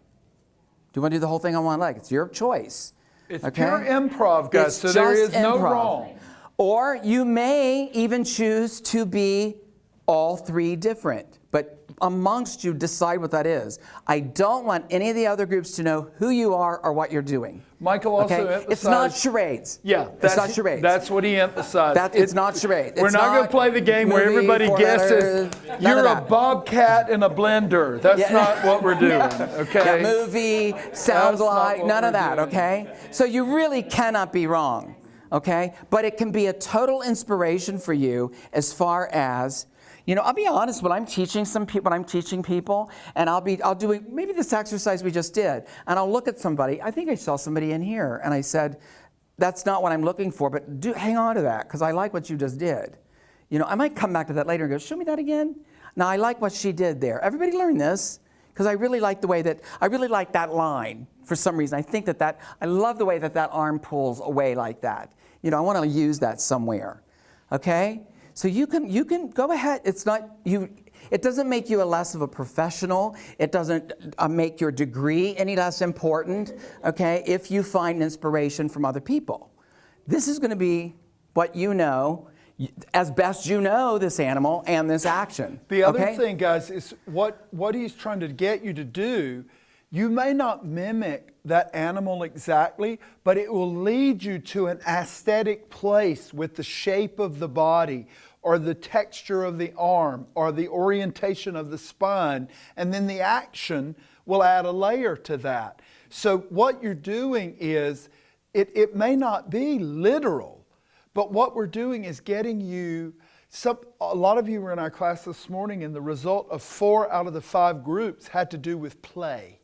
you want to do the whole thing on one leg? It's your choice. It's okay? pure improv, guys, It's so there just is no improv. wrong. Or you may even choose to be all three different. But amongst you, decide what that is. I don't want any of the other groups to know who you are or what you're doing. Michael also okay? emphasized... It's not charades. Yeah, it's not charades. That's what he emphasized. It's not charades. We're not going to play the game where everybody guesses you're a bobcat in a blender. That's not what we're doing, okay? Yeah, movie, sounds like, none of that, doing. okay? So you really cannot be wrong, okay? But it can be a total inspiration for you as far as, you know, I'll be honest, when I'm teaching people, and I'll do maybe this exercise we just did, and I'll look at somebody, I think I saw somebody in here, and I said, that's not what I'm looking for, but hang on to that, because I like what you just did. You know, I might come back to that later and go, show me that again. Now, I like what she did there. Everybody learn this, because I really like the way that, I really like that line for some reason. I think I love the way that arm pulls away like that. You know, I want to use that somewhere, okay? So you can go ahead. It's not you. It doesn't make you a less of a professional. It doesn't make your degree any less important. Okay, if you find inspiration from other people, this is going to be what you know, as best you know this animal and this action. The other okay? thing, guys, is what he's trying to get you to do You may not mimic that animal exactly, but it will lead you to an aesthetic place with the shape of the body or the texture of the arm or the orientation of the spine, and then the action will add a layer to that. So what you're doing is, it may not be literal, but what we're doing is getting you, a lot of you were in our class this morning, and the result of 4 out of the 5 groups had to do with play.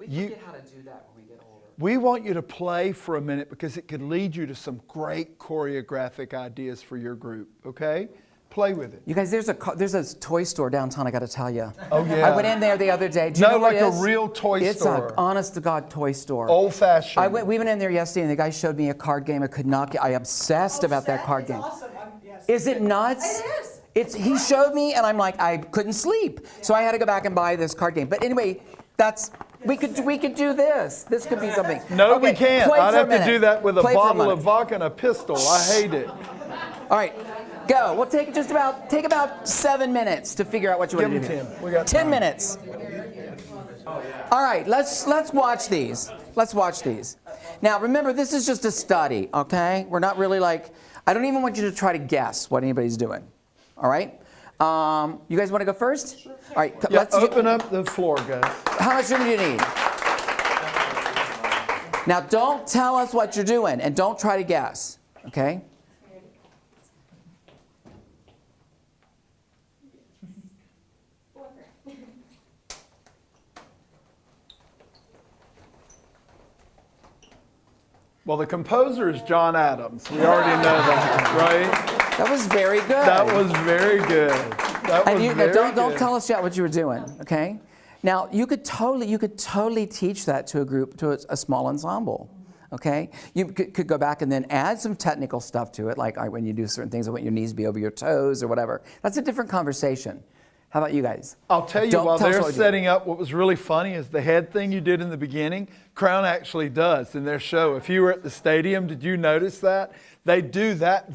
We forget how to do that when we get older. We want you to play for a minute because it could lead you to some great choreographic ideas for your group, okay? Play with it. You guys, there's a toy store downtown, I got to tell you. Oh, yeah. I went in there the other day. Do you know what like it is? a real toy It's store. an honest-to-God toy store. Old-fashioned. We went in there yesterday, and the guy showed me a card game. I could not get. I obsessed about that card game. Awesome. Yes. Is it nuts? It is. He showed me, and I'm like, I couldn't sleep, so I had to go back and buy this card game. But anyway, we could do this. This could be something. No, Okay, we can't. play I'd for a have to minute. do that with a Play for bottle minute. of vodka and a pistol. I hate it. All right, go. We'll take about 7 minutes to figure out what you want to do. Give here. them 10. We got 10 time. minutes. All right, let's watch these. Let's watch these. Now, remember, this is just a study, okay? We're not really like, I don't even want you to try to guess what anybody's doing. All right? You guys want to go first? All right, Yeah, open up the floor, guys. How much room do you need? Now, don't tell us what you're doing, and don't try to guess, okay? Well, the composer is John Adams. We already know that, right? That was very good. That was very good. That was very don't good. tell us yet what you were doing, okay? Now you could totally teach that to a group, to a small ensemble, okay? You could go back and then add some technical stuff to it, like when you do certain things, I want your knees to be over your toes or whatever. That's a different conversation. How about you guys? I'll tell you, Don't while tell us they're what we do. setting up, what was really funny is the head thing you did in the beginning, Crown actually does in their show. If you were at the stadium, did you notice that? They do that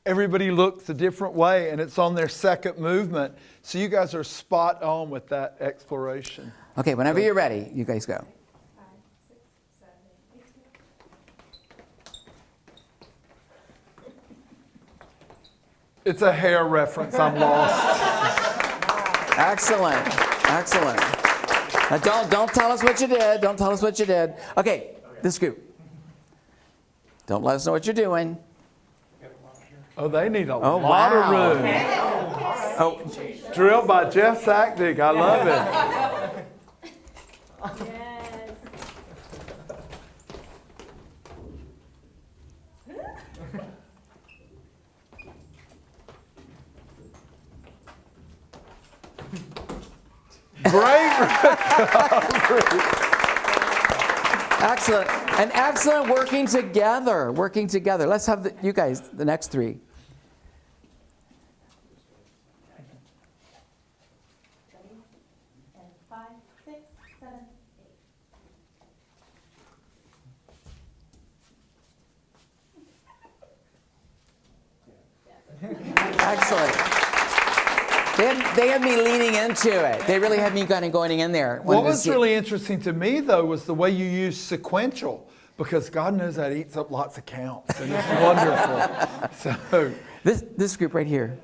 everybody looks a different way, and it's on their second movement. So you guys are spot on with that exploration. Okay, whenever you're ready, you guys go. 5, 6, 7, 8. It's a hair reference, I'm lost. Excellent, excellent. Now don't tell us what you did. Don't tell us what you did. Okay, this group. Don't let us know what you're doing. Oh, they need a Oh, lot wow. of room. Oh, Drilled by Jeff Sackdick, I love it. Yes. Great. excellent. And excellent working together. Working together. Let's have you guys, the next 3. And 5, 6, 7, 8. Excellent. They had me leaning into it. They really had me kind of going in there. What was really interesting to me, though, was the way you used sequential, because God knows that eats up lots of counts, and it's wonderful. So This group right here.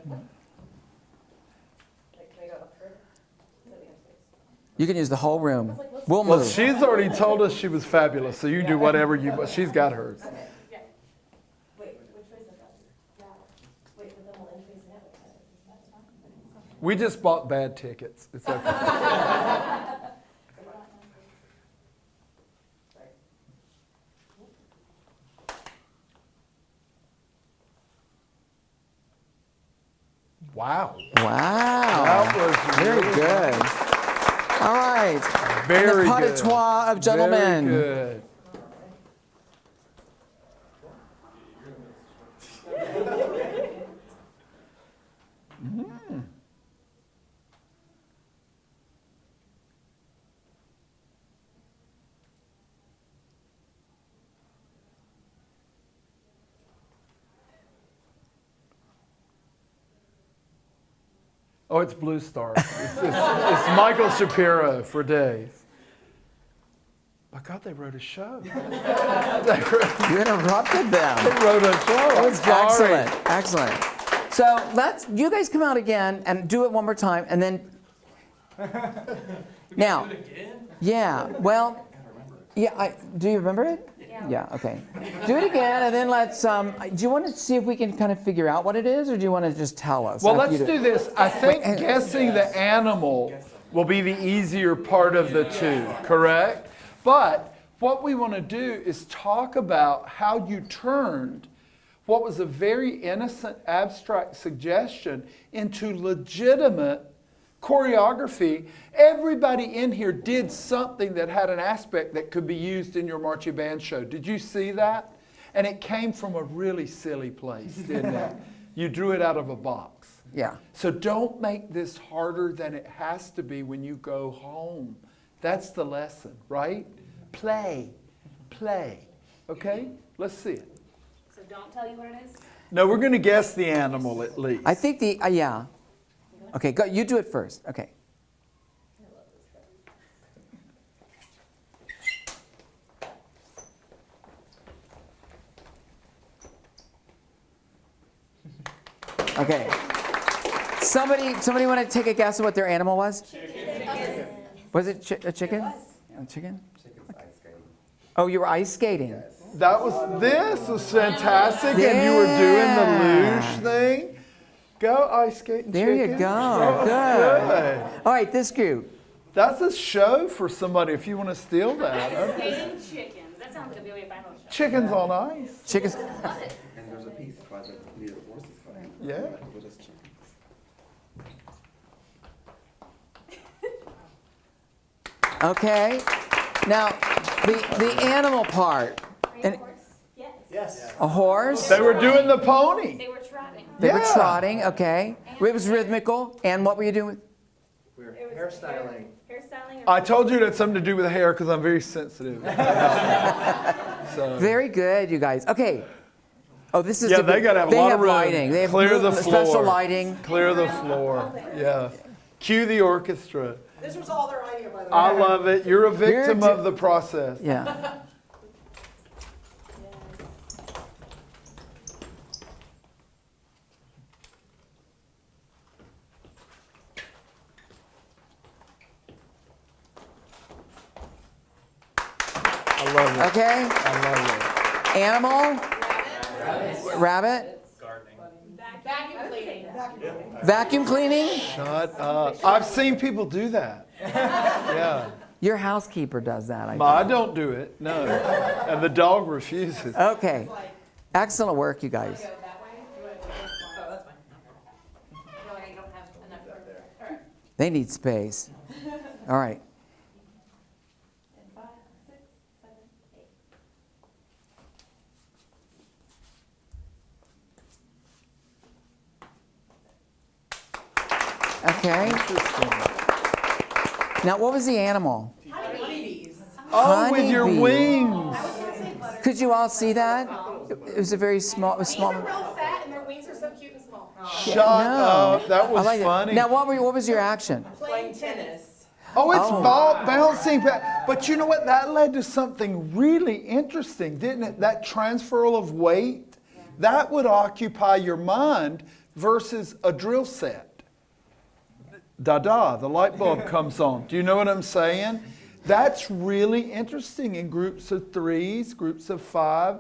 You can use the whole room. We'll well, move. she's already told us she was fabulous, so you do whatever you want. She's got hers. Wait, which way is it? Yeah. Wait, but then we'll increase the network. We just bought bad tickets. It's okay. Wow. Wow. That was Very really good. All right. Very and the pas good. de trois of gentlemen. Very good. Oh, it's Blue Star. It's Michael Shapiro for days. God, they wrote a show. You interrupted them. They wrote a show. That was Sorry. excellent. Excellent. So you guys come out again and do it one more time, and then. Now. Yeah. Well. Yeah. Do you remember it? Yeah. Okay. Do it again, and then let's. Do you want to see if we can kind of figure out what it is, or do you want to just tell us? Well, after let's you do this. I think guessing the animal will be the easier part of the two, correct? But what we want to do is talk about how you turned what was a very innocent, abstract suggestion into legitimate choreography. Everybody in here did something that had an aspect that could be used in your marching band show. Did you see that? And it came from a really silly place, didn't it? You drew it out of a box. Yeah. So don't make this harder than it has to be when you go home. That's the lesson, right? Play. Okay? Let's see it. So don't tell you what it is? No, we're going to guess the animal at least. I think yeah. Okay, go. You do it first. Okay. Okay. Somebody want to take a guess at what their animal was? Chicken. Was it a chicken? A chicken? Chicken's ice skating. Oh, you were ice skating. This was fantastic, and you were doing the luge thing. Go ice skating. There you chicken. go. Good. All right, this group. That's a show for somebody if you want to steal that. Skating chickens. That sounds like a BOA final show. Chickens on ice. Chickens. And there's a piece by the horses fight. Yeah. With his chickens. Okay. Now, the animal part. And Yes. a horse. They were doing the pony. They were trotting. They were Yeah. trotting. Okay. It was rhythmical. And what were you doing? We're hairstyling. Hairstyling. I told you it had something to do with the hair because I'm very sensitive. So. Very good, you guys. Okay. Oh, this is. Yeah, they got to have a lot of room. lighting. They have Clear the floor. special lighting. Clear the floor. Yeah. Cue the orchestra. This was all their idea, by the way. I love it. You're a victim You're of the process. Yeah. I love it. Okay. I love Animal. Rabbit. Vacuum cleaning. Vacuum cleaning. it. Shut up. I've seen people do that. Yeah. Your housekeeper does that. I But I don't do it. No. And the dog refuses. think. Okay. Excellent work, you guys. That way? Oh, that's fine. I feel like I don't have enough room. All right. They need space. All right. 5, 6, 7, 8. Okay. Now, what was the animal? Honeybees. Oh, with your Honeybee. wings. Could you all see that? It was a very small. These are real fat and their wings are so cute and small. Shut up. That was I like it. funny. Now, what was your action? Playing tennis. Oh, it's bouncing back. But you know what? That led to something really interesting, didn't it? That transferal of weight, that would occupy your mind versus a drill set. Da-da, the light bulb comes on. Do you know what I'm saying? That's really interesting in groups of 3s, groups of 5,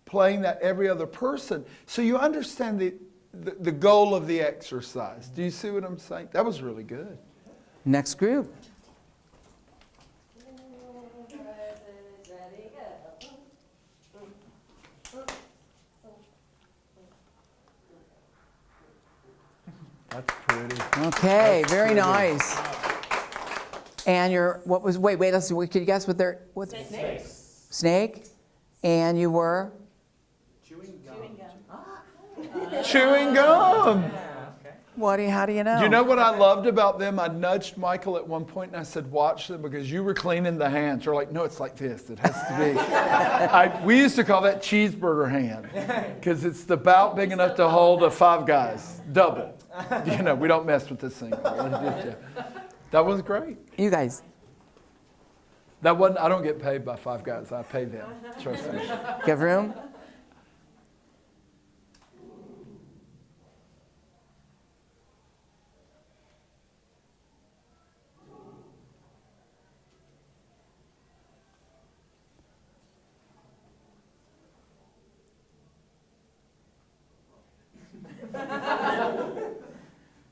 playing that every other person. So you understand the goal of the exercise. Do you see what I'm saying? That was really good. Next group. Ready, go. That's pretty. Okay, very nice. And wait, let's see, can you guess what Snake? And you were? Chewing gum. How do you know? You know what I loved about them? I nudged Michael at one point and I said, watch them because you were cleaning the hands. They're like, no, it's like this. It has to be. We used to call that cheeseburger hand because it's about big enough to hold a 5 guys, double. You know, we don't mess with this thing. That was great. You guys. That wasn't, I don't get paid by Five Guys. I pay them. Trust me. Give room.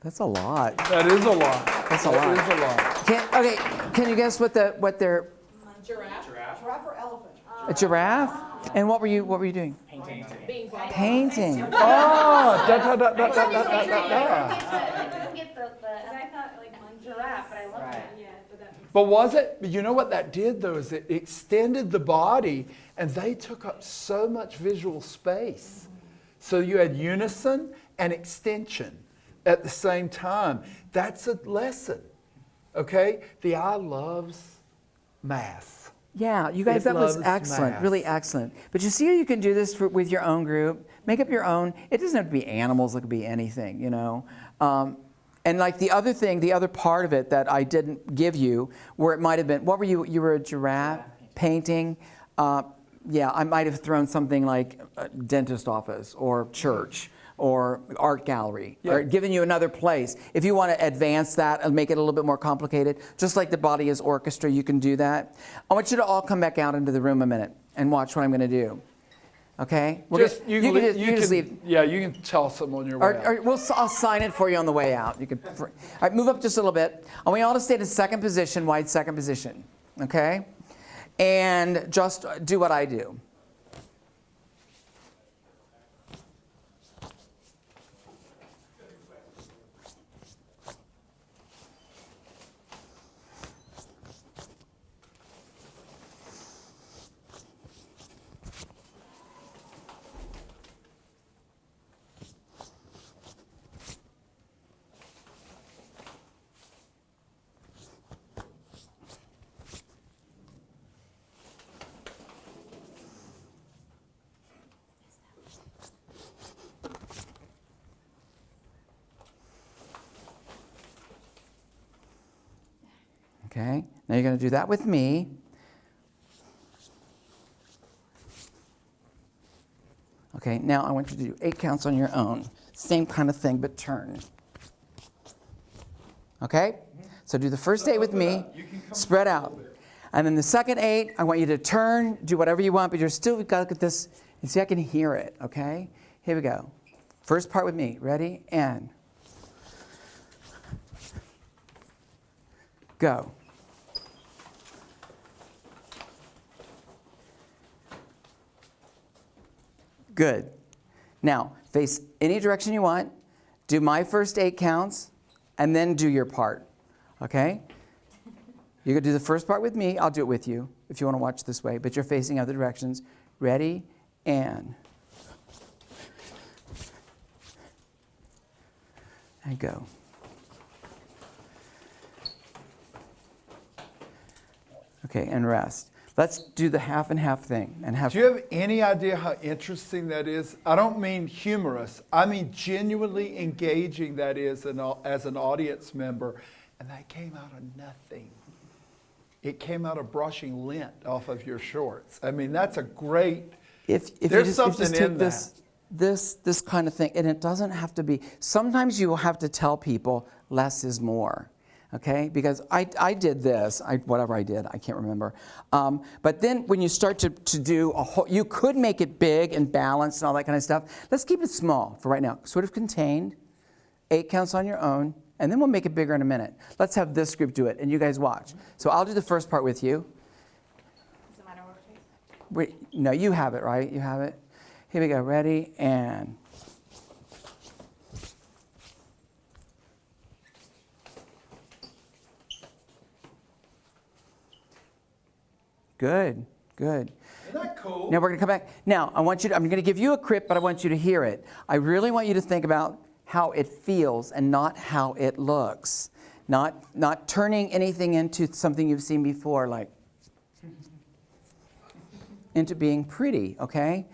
That's a lot. That is a lot. That's a lot. That is a lot. Okay, can you guess what they're Giraffe. Giraffe or elephant? a giraffe? And what were you doing? Being quiet. Painting. Oh, da da da da da da da da. I couldn't get the, I thought like giraffe, but I love that. Yeah, but that makes But was it? But you know what that did though is it extended the body, and they took up so much visual space. So you had unison and extension at the same time. That's a lesson. Okay? The eye loves math. Yeah, you guys, It that was loves excellent, math. really excellent. But you see how you can do this with your own group? Make up your own. It doesn't have to be animals, it could be anything, you know. And like the other thing, the other part of it that I didn't give you, where it might have been, what were you? You were a giraffe painting. Yeah, I might have thrown something like a dentist office or church or art gallery, or given you another place. If you want to advance that and make it a little bit more complicated, just like the body is orchestra, you can do that. I want you to all come back out into the room a minute and watch what I'm going to do. Okay? You can just leave. Yeah, you can toss them on your way out. Or I'll sign it for you on the way out. You can. All right, move up just a little bit. I want you all to stay in second position, wide second position. Okay? And just do what I do. Okay, now you're going to do that with me. Okay, now I want you to do 8 counts on your own. Same kind of thing, but turn. Okay? So do the first 8 with me, spread out. And then the second 8, I want you to turn, do whatever you want, but you're still got to look at this and see I can hear it, okay? Here we go. First part with me. Ready? And go. Good. Now, face any direction you want. Do my first 8 counts, and then do your part. Okay? You're going to do the first part with me. I'll do it with you if you want to watch this way, but you're facing other directions. Ready? And go. Okay, and rest. Let's do the half and half thing. Do you have any idea how interesting that is? I don't mean humorous. I mean genuinely engaging that is as an audience member. And that came out of nothing. It came out of brushing lint off of your shorts. I mean, that's a great, if there's you something just take in that. This kind of thing, and it doesn't have to be, sometimes you will have to tell people less is more. Okay, because I did this, whatever I did, I can't remember. But then when you start to do a whole, you could make it big and balanced and all that kind of stuff. Let's keep it small for right now, sort of contained, 8 counts on your own, and then we'll make it bigger in a minute. Let's have this group do it, and you guys watch. So I'll do the first part with you. Does it matter what it takes? Wait, no, you have it, right? You have it. Here we go, ready, and good, good. Isn't that cool? Now we're going to come back. Now I'm going to give you a crip, but I want you to hear it. I really want you to think about how it feels and not how it looks. Not turning anything into something you've seen before, like into being pretty, okay?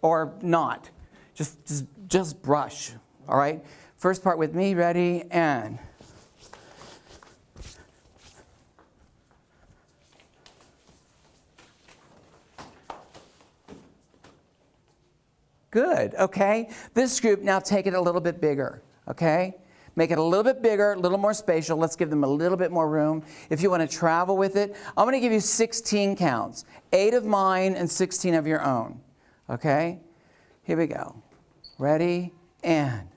Or not. Just brush, all right? First part with me, ready, and Good, okay? This group, now take it a little bit bigger, okay? Make it a little bit bigger, a little more spatial. Let's give them a little bit more room. If you want to travel with it, I'm going to give you 16 counts. 8 of mine and 16 of your own, okay? Here we go. Ready, and.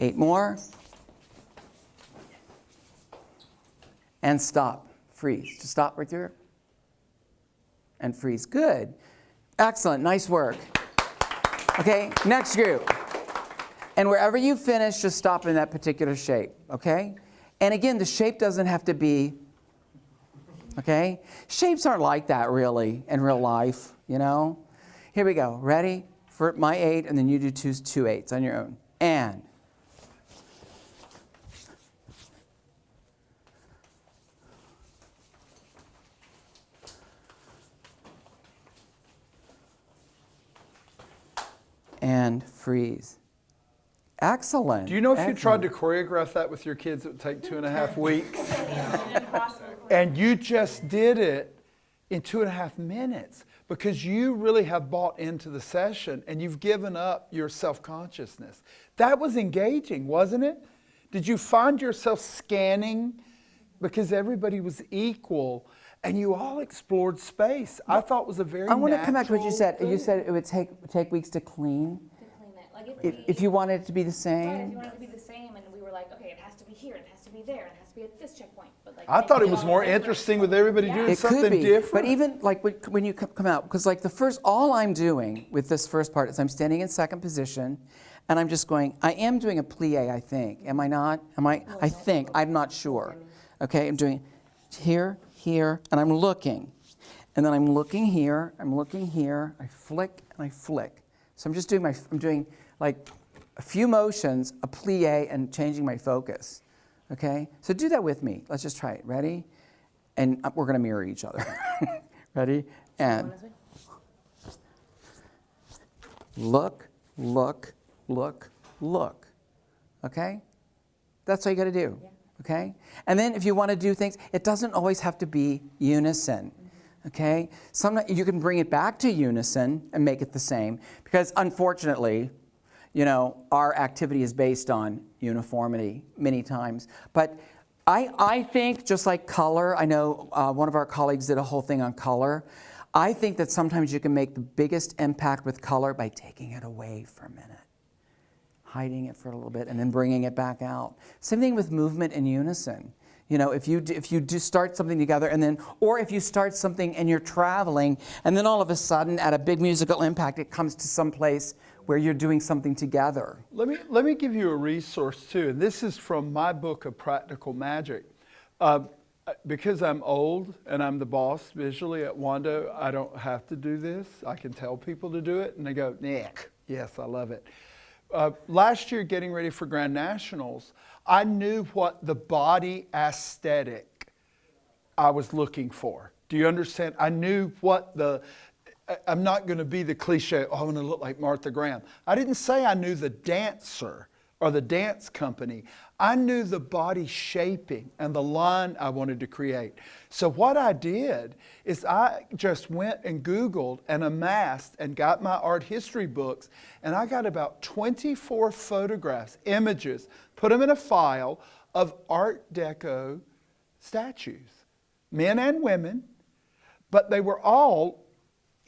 Eight more. And stop. Freeze. Just stop right there. And freeze. Good. Excellent. Nice work. Okay, next group. And wherever you finish, just stop in that particular shape. Okay? And again, the shape doesn't have to be, okay? Shapes aren't like that really in real life, you know? Here we go. Ready? For my 8, and then you do two 8s on your own. And. And freeze. Excellent. Do you know if Excellent. you tried to choreograph that with your kids, it would take 2.5 weeks? And you just did it in 2.5 minutes because you really have bought into the session and you've given up your self-consciousness. That was engaging, wasn't it? Did you find yourself scanning because everybody was equal and you all explored space? I thought it was a very I want to come back to what you said. natural You thing. said it would take weeks to clean. Like If you wanted it to be the Right, if same. you want it to be the same, and we were like, okay, it has to be here, it has to be there, it has to be at this checkpoint. But like, I thought it was all more different. interesting with everybody doing It something could be, different. but even like when you come out, because like all I'm doing with this first part is I'm standing in second position, and I'm just going. I am doing a plie, I think. Am I not? Am I? I think. I'm not sure. Okay, I'm doing here, here, and I'm looking, and then I'm looking here. I'm looking here. I flick and I flick. So I'm just doing I'm doing like a few motions, a plie, and changing my focus. Okay? So do that with me. Let's just try it. Ready? And we're going to mirror each other. Ready? And look, look, look, look. Okay? That's all you got to do. Okay? And then if you want to do things, it doesn't always have to be unison. Okay? Sometimes you can bring it back to unison and make it the same because unfortunately, you know, our activity is based on uniformity many times. But I think just like color, I know one of our colleagues did a whole thing on color. I think that sometimes you can make the biggest impact with color by taking it away for a minute, hiding it for a little bit, and then bringing it back out. Same thing with movement in unison. You know, if you do start something together and then, or if you start something and you're traveling, and then all of a sudden at a big musical impact, it comes to some place where you're doing something together. Let me give you a resource too, and this is from my book of Practical Magic. Because I'm old and I'm the boss visually at Wando, I don't have to do this. I can tell people to do it, and they go, "Nick, yes, I love it." Last year, getting ready for Grand Nationals, I knew what the body aesthetic I was looking for. Do you understand? I knew what I'm not going to be the cliche, oh, I'm going to look like Martha Graham. I didn't say I knew the dancer or the dance company. I knew the body shaping and the line I wanted to create. So what I did is I just went and Googled and amassed and got my art history books, and I got about 24 photographs, images, put them in a file of Art Deco statues, men and women, but they were all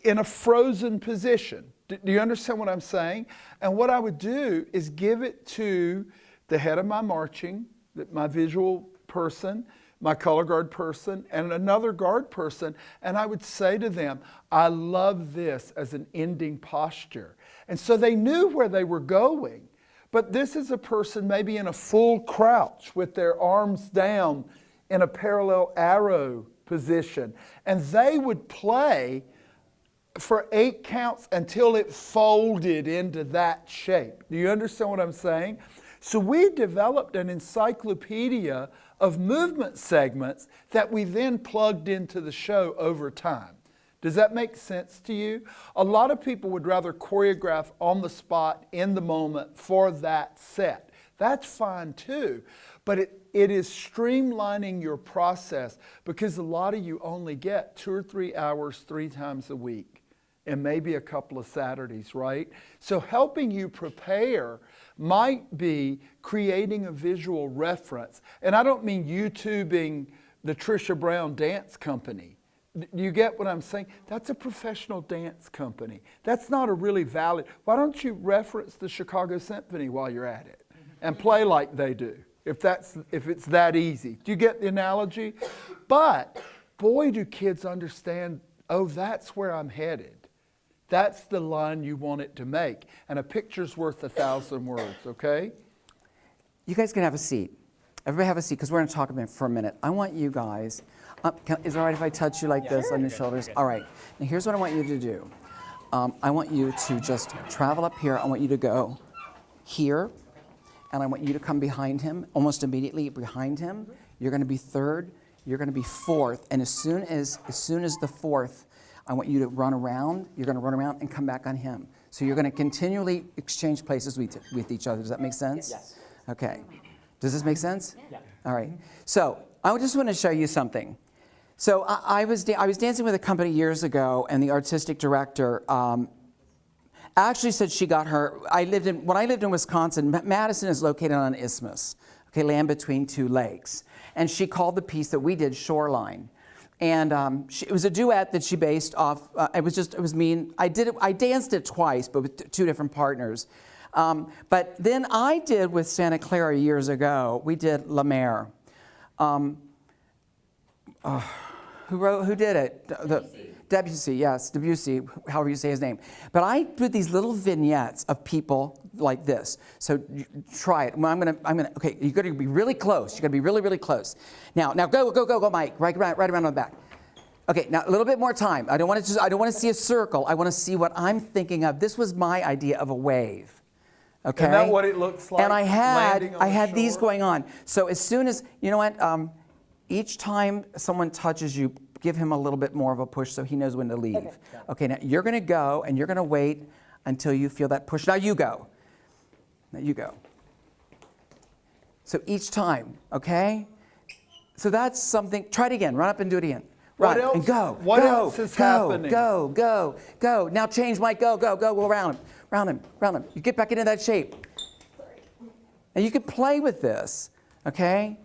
in a frozen position. Do you understand what I'm saying? And what I would do is give it to the head of my marching, my visual person, my color guard person, and another guard person, and I would say to them, I love this as an ending posture. And so they knew where they were going. But this is a person maybe in a full crouch with their arms down in a parallel arrow position. And they would play for 8 counts until it folded into that shape. Do you understand what I'm saying? So we developed an encyclopedia of movement segments that we then plugged into the show over time. Does that make sense to you? A lot of people would rather choreograph on the spot, in the moment, for that set. That's fine too. But it is streamlining your process, because a lot of you only get 2 or 3 hours 3 times a week, and maybe a couple of Saturdays, right? So helping you prepare might be creating a visual reference. And I don't mean YouTubing the Trisha Brown dance company. You get what I'm saying? That's a professional dance company. That's not a really valid. Why don't you reference the Chicago Symphony while you're at it and play like they do, if it's that easy? Do you get the analogy? But boy, do kids understand, oh, that's where I'm headed. That's the line you want it to make. And a picture's worth 1,000 words, okay? You guys can have a seat. Everybody have a seat, because we're going to talk about it for a minute. I want you guys, is it all right if I touch you like this on your shoulders? All right. Now here's what I want you to do. I want you to just travel up here. I want you to go here, and I want you to come behind him, almost immediately behind him. You're going to be third. You're going to be fourth. And as soon as the fourth, I want you to run around. You're going to run around and come back on him. So you're going to continually exchange places with each other. Does that make sense? Yes. Okay. Does this make sense? Yeah. All right. So I just want to show you something. So I was dancing with a company years ago, and the artistic director actually said she got her. When I lived in Wisconsin, Madison is located on an isthmus, okay, land between 2 lakes, and she called the piece that we did Shoreline. And it was a duet that she based off. It was me. And I danced it twice, but with 2 different partners. But then I did with Santa Clara years ago. We did La Mer. Who did it? Debussy, yes, Debussy, however you say his name. But I did these little vignettes of people like this. So try it. I'm gonna. Okay, you're gonna be really close. You're gonna be really, really close. Now, go, Mike. Right around on the back. Okay, now a little bit more time. I don't want to see a circle. I want to see what I'm thinking of. This was my idea of a wave. Okay. Isn't that what it looks like? And I landing on the had these shore? going on. So as soon as you know what, each time someone touches you, give him a little bit more of a push so he knows when to leave. Okay, now you're going to go and you're going to wait until you feel that push. Now you go. So each time, okay? So that's something. Try it again. Run up and do it again. Run What else? and go. What go, else is go, happening? Go. Now change, Mike. Go around him. You get back into that shape. And you can play with this, okay?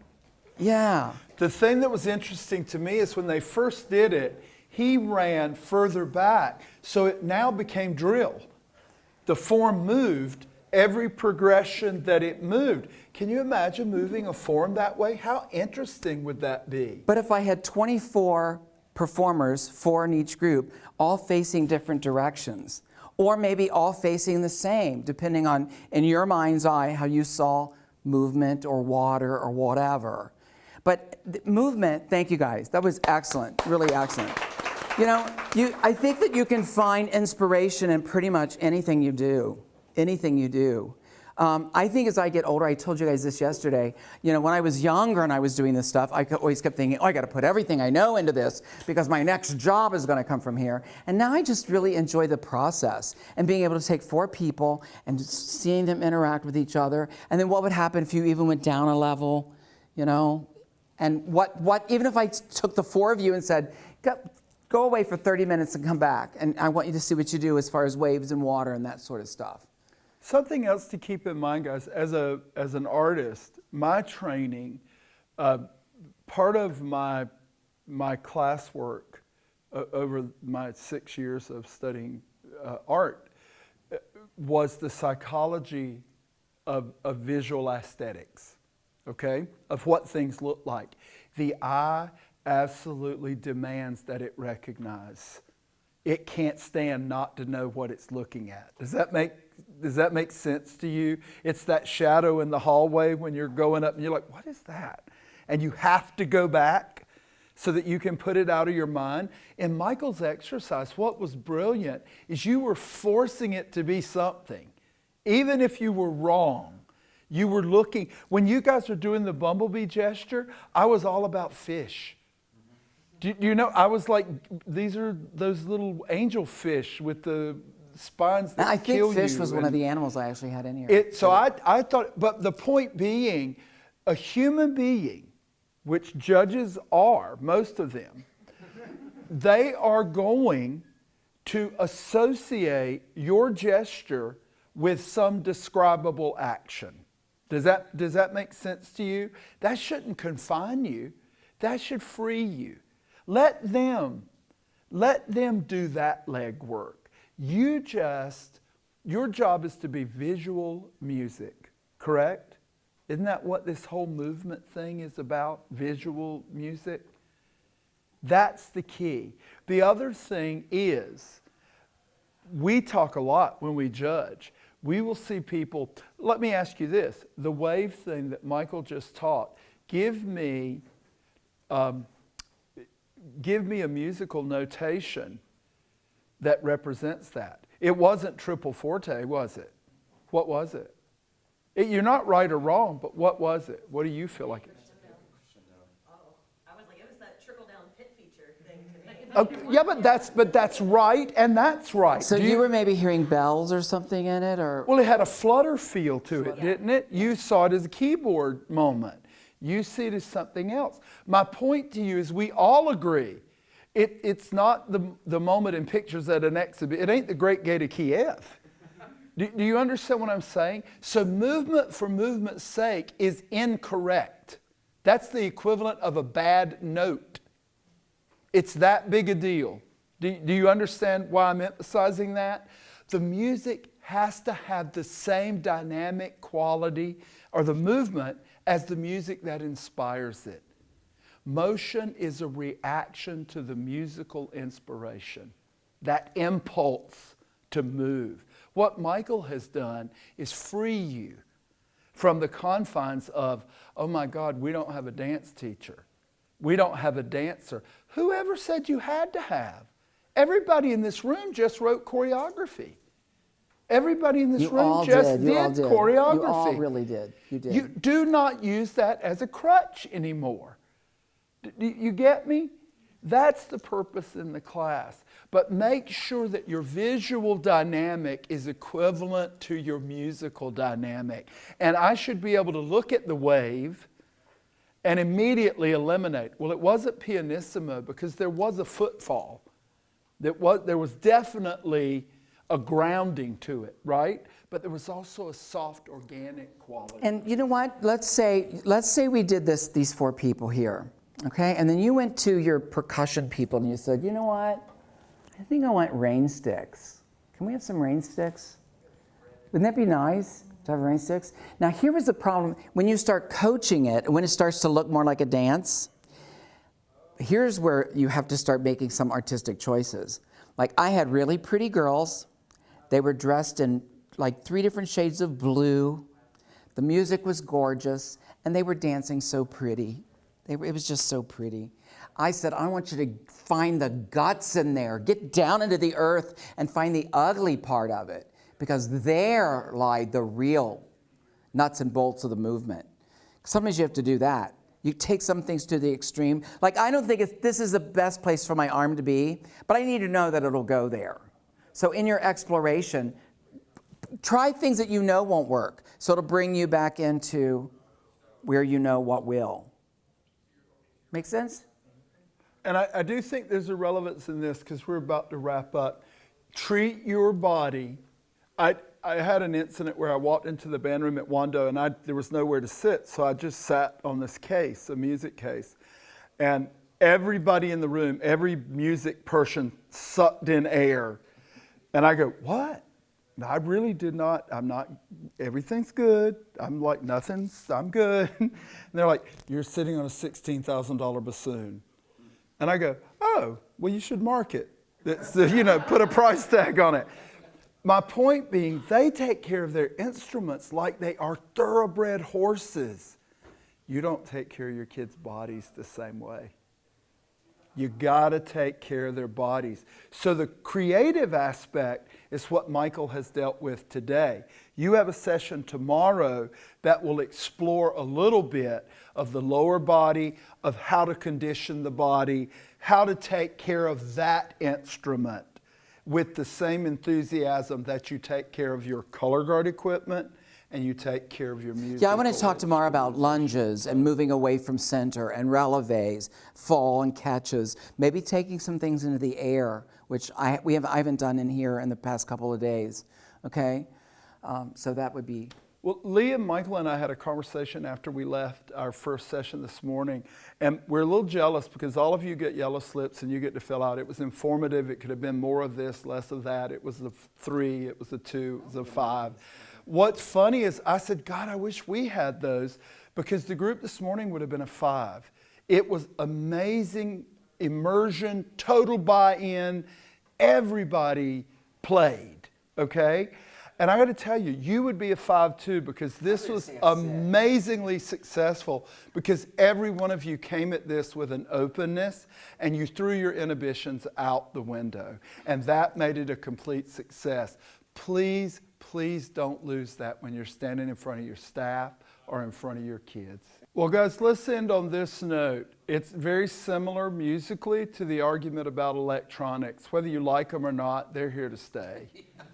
Yeah. The thing that was interesting to me is when they first did it, he ran further back, so it now became drill. The form moved every progression that it moved. Can you imagine moving a form that way? How interesting would that be? But if I had 24 performers, 4 in each group, all facing different directions, or maybe all facing the same, depending on, in your mind's eye, how you saw movement or water or whatever. But movement, thank you guys. That was excellent, really excellent. You know, I think that you can find inspiration in pretty much anything you do. I think as I get older, I told you guys this yesterday, you know, when I was younger and I was doing this stuff, I always kept thinking, oh, I got to put everything I know into this because my next job is going to come from here. And now I just really enjoy the process and being able to take 4 people and seeing them interact with each other. And then what would happen if you even went down a level, you know? And even if I took the 4 of you and said, go away for 30 minutes and come back, and I want you to see what you do as far as waves and water and that sort of stuff. Something else to keep in mind, guys, as an artist, my training, part of my classwork over my 6 years of studying art was the psychology of visual aesthetics, okay, of what things look like. The eye absolutely demands that it recognize. It can't stand not to know what it's looking at. Does that make sense to you? It's that shadow in the hallway when you're going up and you're like, what is that? And you have to go back so that you can put it out of your mind. In Michael's exercise, what was brilliant is you were forcing it to be something. Even if you were wrong, you were looking. When you guys were doing the bumblebee gesture, I was all about fish. Do you know, I was like, these are those little angel fish with the spines that kill you. I think fish was one of the animals I actually had in here. So I thought, but the point being, A human being, which judges are, most of them, they are going to associate your gesture with some describable action. Does that make sense to you? That shouldn't confine you. That should free you. Let them do that legwork. Your job is to be visual music, correct? Isn't that what this whole movement thing is about? Visual music? That's the key. The other thing is, we talk a lot when we judge. We will see people, let me ask you this, the wave thing that Michael just taught, give me a musical notation that represents that. It wasn't triple forte, was it? What was it? You're not right or wrong, but what was it? What do you feel like it? Oh, I was like, it was that trickle-down pit feature thing to me. Yeah, but that's right, and that's right. So you were maybe hearing bells or something in it, or? Well, it had a flutter feel to it, didn't it? You saw it as a keyboard moment. You see it as something else. My point to you is we all agree. It's not the moment in pictures at an exhibit. It ain't the Great Gate of Kiev. Do you understand what I'm saying? So movement for movement's sake is incorrect. That's the equivalent of a bad note. It's that big a deal. Do you understand why I'm emphasizing that? The music has to have the same dynamic quality, or the movement, as the music that inspires it. Motion is a reaction to the musical inspiration, that impulse to move. What Michael has done is free you from the confines of, oh my God, we don't have a dance teacher. We don't have a dancer. Whoever said you had to have? Everybody in this room just wrote choreography. Everybody in this room just did choreography. You all really did. You did. You do not use that as a crutch anymore. Do you get me? That's the purpose in the class. But make sure that your visual dynamic is equivalent to your musical dynamic. And I should be able to look at the wave and immediately eliminate. Well, it wasn't pianissimo because there was a footfall. There was definitely a grounding to it, right? But there was also a soft, organic quality. And you know what? Let's say we did these 4 people here, okay? And then you went to your percussion people and you said, you know what? I think I want rain sticks. Can we have some rain sticks? Wouldn't that be nice to have rain sticks? Now here was the problem. When you start coaching it, when it starts to look more like a dance, here's where you have to start making some artistic choices. Like I had really pretty girls. They were dressed in like 3 different shades of blue. The music was gorgeous, and they were dancing so pretty. It was just so pretty. I said, I want you to find the guts in there. Get down into the earth and find the ugly part of it, because there lie the real nuts and bolts of the movement. Sometimes you have to do that. You take some things to the extreme. Like, I don't think this is the best place for my arm to be, but I need to know that it'll go there. So in your exploration, try things that you know won't work. So it'll bring you back into where you know what will. Make sense? And I do think there's a relevance in this because we're about to wrap up. Treat your body. I had an incident where I walked into the band room at Wando and there was nowhere to sit, so I just sat on this case, a music case. And everybody in the room, every music person sucked in air. And I go, what? I really did not, everything's good. I'm like, I'm good. And they're like, you're sitting on a $16,000 bassoon. And I go, oh, well, you should mark it. Put a price tag on it. My point being, they take care of their instruments like they are thoroughbred horses. You don't take care of your kids' bodies the same way. You gotta take care of their bodies. So the creative aspect is what Michael has dealt with today. You have a session tomorrow that will explore a little bit of the lower body, of how to condition the body, how to take care of that instrument with the same enthusiasm that you take care of your color guard equipment and you take care of your music. Yeah, I want to talk tomorrow about lunges and moving away from center and releves, fall and catches, maybe taking some things into the air, which I haven't done in here in the past couple of days. Okay, so that would be. Well, Lee and Michael and I had a conversation after we left our first session this morning, and we're a little jealous because all of you get yellow slips and you get to fill out. It was informative. It could have been more of this, less of that. It was the 3, it was the 2, it was the 5. What's funny is I said, God, I wish we had those, because the group this morning would have been a 5. It was amazing immersion, total buy-in. Everybody played, okay? And I got to tell you, you would be a 5 too, because this was amazingly successful, because every one of you came at this with an openness and you threw your inhibitions out the window. And that made it a complete success. Please, please don't lose that when you're standing in front of your staff or in front of your kids. Well, guys, let's end on this note. It's very similar musically to the argument about electronics. Whether you like them or not, they're here to stay,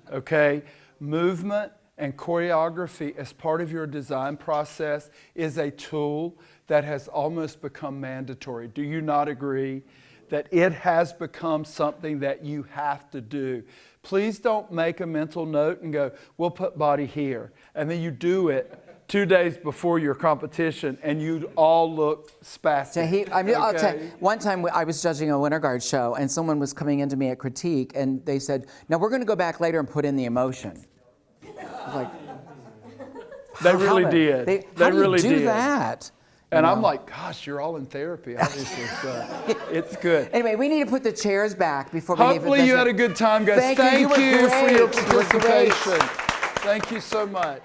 okay? Movement and choreography as part of your design process is a tool that has almost become mandatory. Do you not agree that it has become something that you have to do? Please don't make a mental note and go, we'll put body here. And then you do it 2 days before your competition and you'd all look spastic. I'll tell you, one time I was judging a Winter Guard show and someone was coming into me at critique and they said, now we're going to go back later and put in the emotion. I was like, they really did. They really do did that? And I'm like, gosh, you're all in therapy, obviously. So it's good. Anyway, we need to put the chairs back before we leave. Hopefully you had a good time, guys. Thank you for your for your participation. Thank you so much.